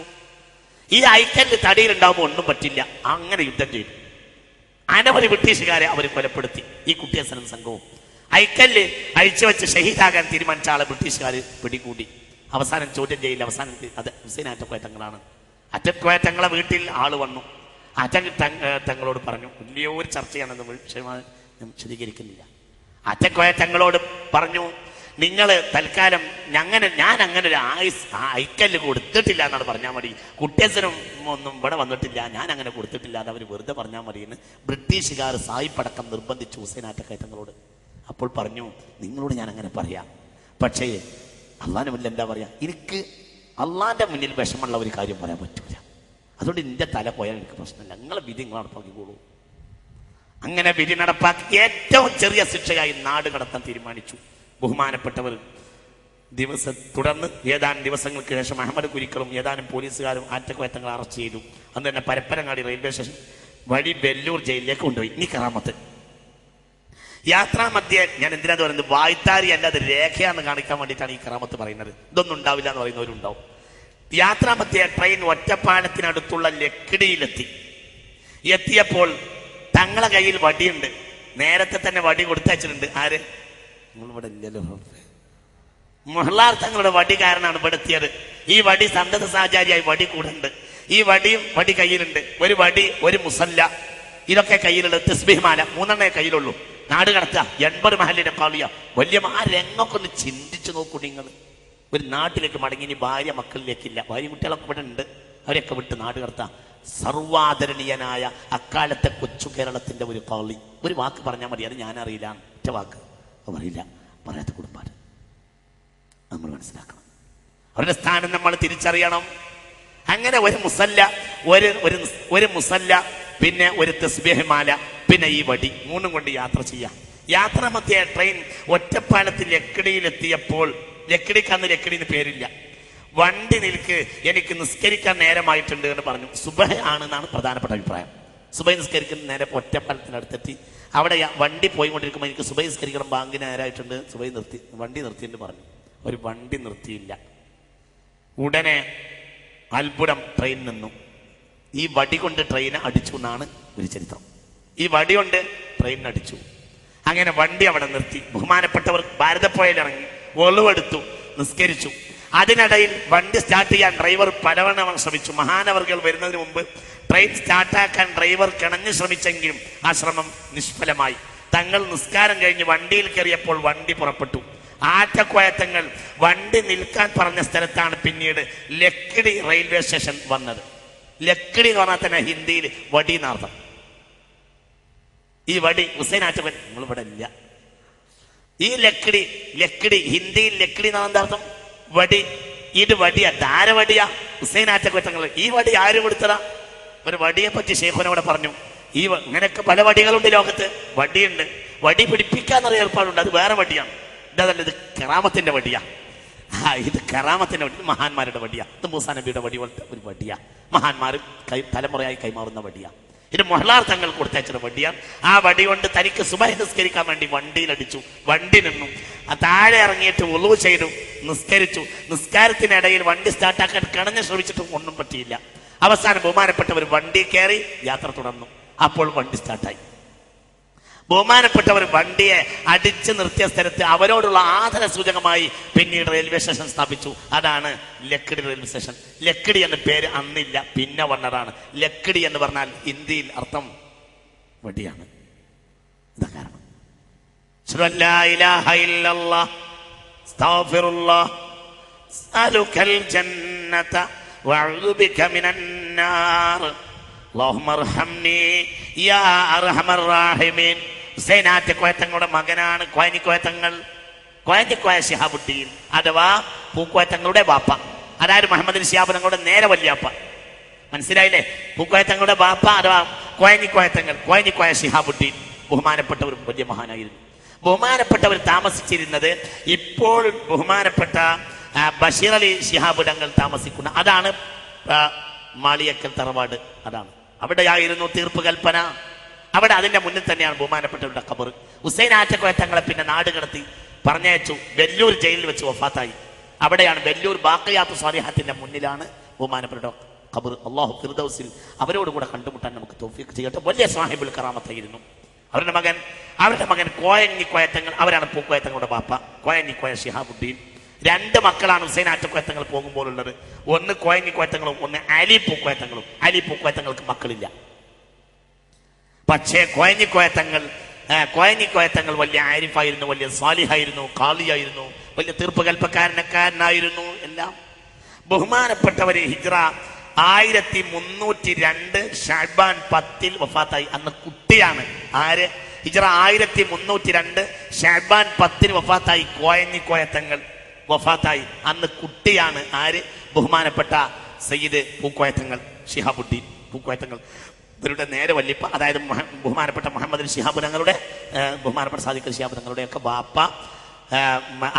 ഈ ഐക്കല്ല് തടിയിലുണ്ടാവുമ്പോൾ ഒന്നും പറ്റില്ല. അങ്ങനെ യുദ്ധം ചെയ്തു. അനവധി ബ്രിട്ടീഷുകാരെ അവർ കൊലപ്പെടുത്തി. ഈ കുട്ടിയാസനും സംഘവും ഐക്കല്ല് അഴിച്ചു വെച്ച് ഷഹീദാകാൻ തീരുമാനിച്ച ആളെ ബ്രിട്ടീഷുകാർ പിടികൂടി. അവസാനം ചോദ്യം ചെയ്യില്ല. അവസാനം അത് ഹുസൈൻ ആറ്റക്കോയത്തങ്ങളാണ്. ആറ്റക്കോയത്തങ്ങളെ വീട്ടിൽ ആള് വന്നു. തങ്ങളോട് പറഞ്ഞു, വലിയൊരു ചർച്ചയാണെന്ന് വിഷയമായി ഞാൻ വിശദീകരിക്കുന്നില്ല. ആറ്റക്കോയത്തങ്ങളോട് പറഞ്ഞു, നിങ്ങൾ തൽക്കാലം ഞാൻ അങ്ങനെ ഒരു ഐക്കല്ല് കൊടുത്തിട്ടില്ല എന്നാണ് പറഞ്ഞാൽ മതി. കുട്ടിയസനും ഒന്നും ഇവിടെ വന്നിട്ടില്ല, ഞാൻ അങ്ങനെ കൊടുത്തിട്ടില്ല എന്ന് അവർ വെറുതെ പറഞ്ഞാൽ മതി എന്ന് ബ്രിട്ടീഷുകാർ സായിപ്പടക്കം നിർബന്ധിച്ചു ഹുസൈൻ ആറ്റക്കോയത്തങ്ങളോട്. അപ്പോൾ പറഞ്ഞു, നിങ്ങളോട് ഞാൻ അങ്ങനെ പറയാം, പക്ഷേ അള്ളാഹിന്റെ മുന്നിൽ എന്താ പറയാ, എനിക്ക് അള്ളാഹിന്റെ മുന്നിൽ വിഷമമുള്ള ഒരു കാര്യം പറയാൻ പറ്റൂല. അതുകൊണ്ട് എൻ്റെ തല പോയാൽ എനിക്ക് പ്രശ്നമില്ല, നിങ്ങളെ വിധി നിങ്ങൾ നടപ്പാക്കിക്കോളൂ. അങ്ങനെ വിധി നടപ്പാക്കി ഏറ്റവും ചെറിയ ശിക്ഷയായി നാട് കടത്താൻ തീരുമാനിച്ചു. ബഹുമാനപ്പെട്ടവർ തുടർന്ന് ഏതാനും ദിവസങ്ങൾക്ക് ശേഷം അഹമ്മദ് കുരിക്കളും ഏതാനും പോലീസുകാരും ആറ്റക്കോയത്തങ്ങളെ അറസ്റ്റ് ചെയ്തു. അന്ന് തന്നെ പരപ്പനങ്ങാടി റെയിൽവേ സ്റ്റേഷൻ വഴി വെല്ലൂർ ജയിലിലേക്ക് കൊണ്ടുപോയി. ഇനി കറാമത്ത് യാത്രാമധ്യേ, ഞാൻ എന്തിനാ പറയുന്നത്, വായ്ത്താരി അല്ലാതെ രേഖയാന്ന് കാണിക്കാൻ വേണ്ടിയിട്ടാണ് ഈ കറാമത്ത് പറയുന്നത്. ഇതൊന്നും ഉണ്ടാവില്ല എന്ന് പറയുന്നവരുണ്ടാവും. യാത്രാമധ്യേ ട്രെയിൻ ഒറ്റപ്പാലത്തിനടുത്തുള്ള എത്തിയപ്പോൾ തങ്ങളെ കയ്യിൽ വടിയുണ്ട്. നേരത്തെ തന്നെ വടി കൊടുത്തയച്ചിട്ടുണ്ട്. ആര്? നിങ്ങളിവിടെ ഇല്ലല്ലോ. മുഹ്ലാർ തങ്ങളുടെ വടി കാരനാണ് ഇവിടെ എത്തിയത്. ഈ വടി സന്തത സാചാരിയായി വടി കൂടുണ്ട്. ഈ വടി കയ്യിലുണ്ട്. ഒരു വടി, ഒരു മുസല്ല, ഇതൊക്കെ കയ്യിലുള്ള തസ്ബീഹ്മാല 3 കയ്യിലുള്ളൂ. നാട് കടത്തുക 80 മഹലിന്റെ കാളിയ. വലിയ ആ രംഗമൊക്കെ ഒന്ന് ചിന്തിച്ചു നോക്കൂ നിങ്ങൾ. ഒരു നാട്ടിലേക്ക് മടങ്ങി, ഇനി ഭാര്യ മക്കളിലേക്കില്ല, ഭാര്യ കുട്ടികളൊക്കെ ഇവിടെ ഉണ്ട്, അവരൊക്കെ വിട്ട് നാട് കടത്തുക. സർവാദരണീയനായ അക്കാലത്തെ കൊച്ചു കേരളത്തിന്റെ ഒരു കാളി. ഒരു വാക്ക് പറഞ്ഞാൽ മതി, അത് ഞാനറിയില്ല, ഒറ്റ വാക്ക് പറയില്ല, പറയാത്ത കുടുംബാണ്. നമ്മൾ മനസ്സിലാക്കണം, അവരുടെ സ്ഥാനം നമ്മൾ തിരിച്ചറിയണം. അങ്ങനെ ഒരു മുസല്ല, പിന്നെ ഒരു തസ്ബീഹ് മാല, പിന്നെ ഈ വടി, 3 കൊണ്ട് യാത്ര ചെയ്യാം. യാത്രാമധ്യേ ട്രെയിൻ ഒറ്റപ്പാലത്ത് ലക്കിടിയിലെത്തിയപ്പോൾ, ലക്കിടിക്ക് അന്ന് ലക്കിടിന് പേരില്ല, വണ്ടി നിൽക്ക്, എനിക്ക് നിസ്കരിക്കാൻ നേരമായിട്ടുണ്ട് എന്ന് പറഞ്ഞു. സുബഹ് ആണെന്നാണ് പ്രധാനപ്പെട്ട അഭിപ്രായം. സുബഹ് നിസ്കരിക്കുന്ന നേരെ ഒറ്റപ്പാലത്തിനടുത്തെത്തി. അവിടെ വണ്ടി പോയിക്കൊണ്ടിരിക്കുമ്പോൾ എനിക്ക് സുബഹ് നിസ്കരിക്കണം, ബാങ്കിന് നേരമായിട്ടുണ്ട്, വണ്ടി നിർത്തിയെന്ന് പറഞ്ഞു. ഒരു വണ്ടി നിർത്തിയില്ല. ഉടനെ അത്ഭുതം, ട്രെയിൻ നിന്നു. ഈ വടി കൊണ്ട് ട്രെയിനെ അടിച്ചു എന്നാണ് ഒരു ചരിത്രം. ഈ വടി കൊണ്ട് ട്രെയിൻ അടിച്ചു. അങ്ങനെ വണ്ടി അവിടെ നിർത്തി. ബഹുമാനപ്പെട്ടവർ ഭാരതപ്പുഴയിൽ ഇറങ്ങി ഒളിവെടുത്തു, നിസ്കരിച്ചു. അതിനിടയിൽ വണ്ടി സ്റ്റാർട്ട് ചെയ്യാൻ ഡ്രൈവർ പലവണ്ണം ശ്രമിച്ചു. മഹാനവർകൾ വരുന്നതിന് മുമ്പ് ട്രെയിൻ സ്റ്റാർട്ടാക്കാൻ ഡ്രൈവർ കിണഞ്ഞു ശ്രമിച്ചെങ്കിലും ആ ശ്രമം നിഷ്ഫലമായി. തങ്ങൾ നിസ്കാരം കഴിഞ്ഞ് വണ്ടിയിൽ കയറിയപ്പോൾ വണ്ടി പുറപ്പെട്ടു. ആറ്റക്കോയത്തങ്ങൾ വണ്ടി നിൽക്കാൻ പറഞ്ഞ സ്ഥലത്താണ് പിന്നീട് ലക്കിടി റെയിൽവേ സ്റ്റേഷൻ വന്നത്. ലക്കിടി എന്ന് പറഞ്ഞാൽ തന്നെ ഹിന്ദിയിൽ വടി എന്നാർത്ഥം. ഈ വടി ഹുസൈൻ ആറ്റക്കോയൻ നമ്മളിവിടെ ഇല്ല. ഈ ലക്കിടി ഹിന്ദിയിൽ ലക്കിടി എന്നാണ് എന്താർത്ഥം? വടി. ഇത് വടിയാ, ധാരവടിയാ ഹുസൈൻ ആറ്റക്കോയത്തങ്ങൾ. ഈ വടി ആര് കൊടുത്തതാ? ഒരു വടിയെ പറ്റി ശേഖനോടെ പറഞ്ഞു. ഇങ്ങനെയൊക്കെ പല വടികളുണ്ട് ലോകത്ത്. വടിയുണ്ട്, വടി പിടിപ്പിക്കാന്നറിയ ഏർപ്പാടുണ്ട്, അത് വേറെ വടിയാണ്. ഇതല്ല, ഇത് കറാമത്തിന്റെ വടിയാ. ഇത് കറാമത്തിന്റെ വടി, മഹാന്മാരുടെ വടിയാ. ഇത് മൂസാ നബിയുടെ വടി പോലത്തെ ഒരു വടിയാ, മഹാന്മാർ തലമുറയായി കൈമാറുന്ന വടിയാ. ഇത് മുഹ്ലാർ തങ്ങൾ കൊടുത്തയച്ചത് വടിയാണ്. ആ വടി കൊണ്ട് തനിക്ക് സുബഹ് നിസ്കരിക്കാൻ വേണ്ടി വണ്ടിയിലടിച്ചു. വണ്ടി നിന്നു. താഴെ ഇറങ്ങിയിട്ട് വുളൂ ചെയ്തു, നിസ്കരിച്ചു. നിസ്കാരത്തിനിടയിൽ വണ്ടി സ്റ്റാർട്ടാക്കാൻ കിണഞ്ഞ് ശ്രമിച്ചിട്ടും ഒന്നും പറ്റിയില്ല. അവസാനം ബഹുമാനപ്പെട്ടവർ വണ്ടി കയറി യാത്ര തുടർന്നു. അപ്പോൾ വണ്ടി സ്റ്റാർട്ടായി. ബഹുമാനപ്പെട്ടവർ വണ്ടിയെ അടിച്ചു നിർത്തിയ സ്ഥലത്ത് അവരോടുള്ള ആദര സൂചകമായി പിന്നീട് റെയിൽവേ സ്റ്റേഷൻ സ്ഥാപിച്ചു. അതാണ് ലക്കിടി റെയിൽവേ സ്റ്റേഷൻ. ലക്കിടി എന്ന പേര് അന്നില്ല, പിന്നെ വന്നതാണ്. ലക്കിടി എന്ന് പറഞ്ഞാൽ ഹിന്ദിയിൽ അർത്ഥം വടിയാണ്. ഇതാ കാരണം. വഅഊദു ബിക മിനൻ നാർ അല്ലാഹുമ്മ അർഹംനി യാ അർഹമർ റഹീമീൻ. ഹുസൈൻ ആറ്റക്കോയ തങ്ങളുടെ മകനാണ് കോയഞ്ഞിക്കോയ തങ്ങൾ. കോയഞ്ഞിക്കോയ ശിഹാബുദ്ദീൻ അഥവാ പൂക്കോയ തങ്ങളുടെ ബാപ്പ. അതായത് മുഹമ്മദ് ശിഹാബ് തങ്ങളുടെ നേരെ വല്യാപ്പ. മനസ്സിലായില്ലേ? പൂക്കോയ തങ്ങളുടെ ബാപ്പ അഥവാ കോയഞ്ഞിക്കോയ തങ്ങൾ, കോയഞ്ഞിക്കോയ ശിഹാബുദ്ദീൻ ബഹുമാനപ്പെട്ടവർ വലിയ മഹാനായിരുന്നു. ബഹുമാനപ്പെട്ടവർ താമസിച്ചിരുന്നത് ഇപ്പോൾ ബഹുമാനപ്പെട്ട ബഷീർ അലി ശിഹാബ് തങ്ങൾ താമസിക്കുന്ന അതാണ് മാളിയക്കൽ തറവാട്. അതാണ് അവിടെയായിരുന്നു തീർപ്പ് കൽപ്പന. അവിടെ അതിന്റെ മുന്നിൽ തന്നെയാണ് ബഹുമാനപ്പെട്ടവരുടെ ഖബർ. ഹുസൈൻ ആറ്റക്കോയ തങ്ങളെ പിന്നെ നാട് കടത്തി പറഞ്ഞയച്ചു. വെല്ലൂർ ജയിലിൽ വെച്ച് വഫാത്തായി. അവിടെയാണ് വെല്ലൂർ ബാഖിയാത്തു സ്വാലിഹാത്തിന്റെ മുന്നിലാണ് ബഹുമാനപ്പെട്ട ഖബർ. അല്ലാഹു ഫിർദൗസിൽ അവരോടുകൂടെ കണ്ടുമുട്ടാൻ നമുക്ക് തൗഫീഖ് ചെയ്യട്ടെ. വലിയ സാഹിബുൽ കറാമത്തായിരുന്നു അവരുടെ മകൻ കോയഞ്ഞിക്കോയ തങ്ങൾ. അവരാണ് പൂക്കോയ തങ്ങളുടെ ബാപ്പ, കോയഞ്ഞിക്കോയ ശിഹാബുദ്ദീൻ. 2 മക്കളാണ് ഹുസൈൻ ആറ്റക്കോയ തങ്ങൾ പോകുമ്പോഴുള്ളത്. ഒന്ന് കോയഞ്ഞിക്കോയ തങ്ങളും ഒന്ന് അലി പൂക്കോയ തങ്ങളും. അലി പൂക്കോയ തങ്ങൾക്ക് മക്കളില്ല. പക്ഷേ കോയഞ്ഞിക്കോയ തങ്ങൾ വലിയ ആരിഫായിരുന്നു, വലിയ സാലിഹായിരുന്നു, ഖാളിയായിരുന്നു, വലിയ തീർപ്പ് കൽപ്പക്കാരനായിരുന്നു. എല്ലാം ബഹുമാനപ്പെട്ടവര് ഹിജ്റ 1302 ഷഅബാൻ 10 വഫാത്തായി. അന്ന് കുട്ടിയാണ്. ആര്? ഹിജ്റ 1302 ഷഅബാൻ 10 വഫാത്തായി. കോയഞ്ഞിക്കോയ തങ്ങൾ വഫാത്തായി. അന്ന് കുട്ടിയാണ്. ആര്? ബഹുമാനപ്പെട്ട സയ്യിദ് പൂക്കോയ തങ്ങൾ ശിഹാബുദ്ദീൻ പൂക്കോയ തങ്ങൾ. ഇവരുടെ നേരെ വല്യപ്പ, അതായത് ബഹുമാനപ്പെട്ട മുഹമ്മദ് ശിഹാബ് തങ്ങളുടെ, ബഹുമാനപ്പെട്ട സാദിഖ് ശിഹാബ് തങ്ങളുടെ ഒക്കെ ബാപ്പ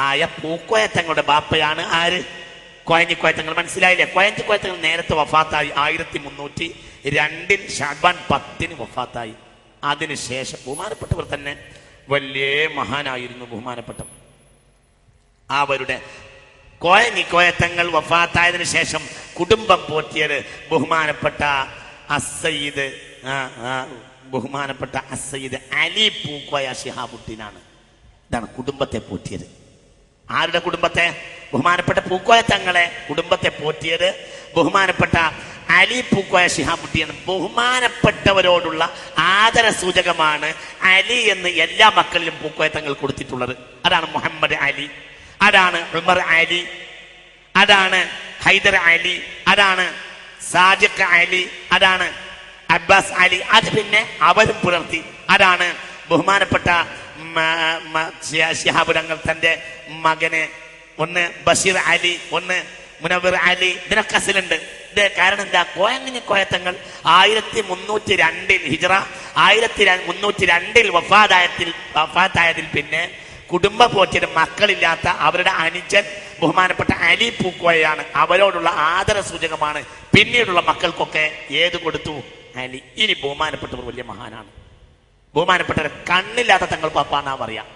ആയ പൂക്കോയ തങ്ങളുടെ ബാപ്പയാണ് ആര്? കോയഞ്ഞിക്കോയ തങ്ങൾ. മനസ്സിലായില്ലേ? കോയഞ്ഞിക്കോയ തങ്ങൾ നേരത്തെ വഫാത്തായി 1302 ഷഅബാൻ 10 വഫാത്തായി. അതിനുശേഷം ബഹുമാനപ്പെട്ടവർ തന്നെ വലിയ മഹാനായിരുന്നു. ബഹുമാനപ്പെട്ടവർ അവരുടെ കോയഞ്ഞിക്കോയ തങ്ങൾ വഫാത്തായതിനു ശേഷം കുടുംബം പോറ്റിയത് ബഹുമാനപ്പെട്ട അസയ്യിദ് അലി പൂക്കോയ ശിഹാബുദ്ദീനാണ്. ഇതാണ് കുടുംബത്തെ പോറ്റിയത്. ആരുടെ കുടുംബത്തെ? ബഹുമാനപ്പെട്ട പൂക്കോയ തങ്ങളെ കുടുംബത്തെ പോറ്റിയത് ബഹുമാനപ്പെട്ട അലി പൂക്കോയ ശിഹാബുദ്ദീൻ. ബഹുമാനപ്പെട്ടവരോടുള്ള ആദര സൂചകമാണ് അലി എന്ന് എല്ലാ മക്കളിലും പൂക്കോയ തങ്ങൾ കൊടുത്തിട്ടുള്ളത്. അതാണ് മുഹമ്മദ് അലി, അതാണ് ഉമർ അലി, അതാണ് ഹൈദർ അലി, അതാണ് സാജിഖ് അലി, അതാണ് അബ്ബാസ് അലി. അത് പിന്നെ അവരും പുലർത്തി. അതാണ് ബഹുമാനപ്പെട്ട ശിഹാബ് തങ്ങൾ തന്റെ മകന് ഒന്ന് ബഷീർ അലി, ഒന്ന് മുനവ്വിർ അലി. ഇതിനൊക്കെ അസിലുണ്ട്. ഇത് കാരണം എന്താ? കോയഞ്ഞിക്കോയ തങ്ങൾ 1302 ഹിജ്റ 1302 വഫാത്തായതിൽ പിന്നെ കുടുംബം പോറ്റിയത് മക്കളില്ലാത്ത അവരുടെ അനുജൻ ബഹുമാനപ്പെട്ട അലി പൂക്കോയാണ്. അവരോടുള്ള ആദര സൂചകമാണ്. പിന്നീടുള്ള മക്കൾക്കൊക്കെ ഏത് കൊടുത്തു? അലി. ഇനി ബഹുമാനപ്പെട്ടവർ വലിയ മഹാനാണ്. ബഹുമാനപ്പെട്ടവർ കണ്ണില്ലാത്ത തങ്ങൾ പാപ്പാന്നാ പറയാം.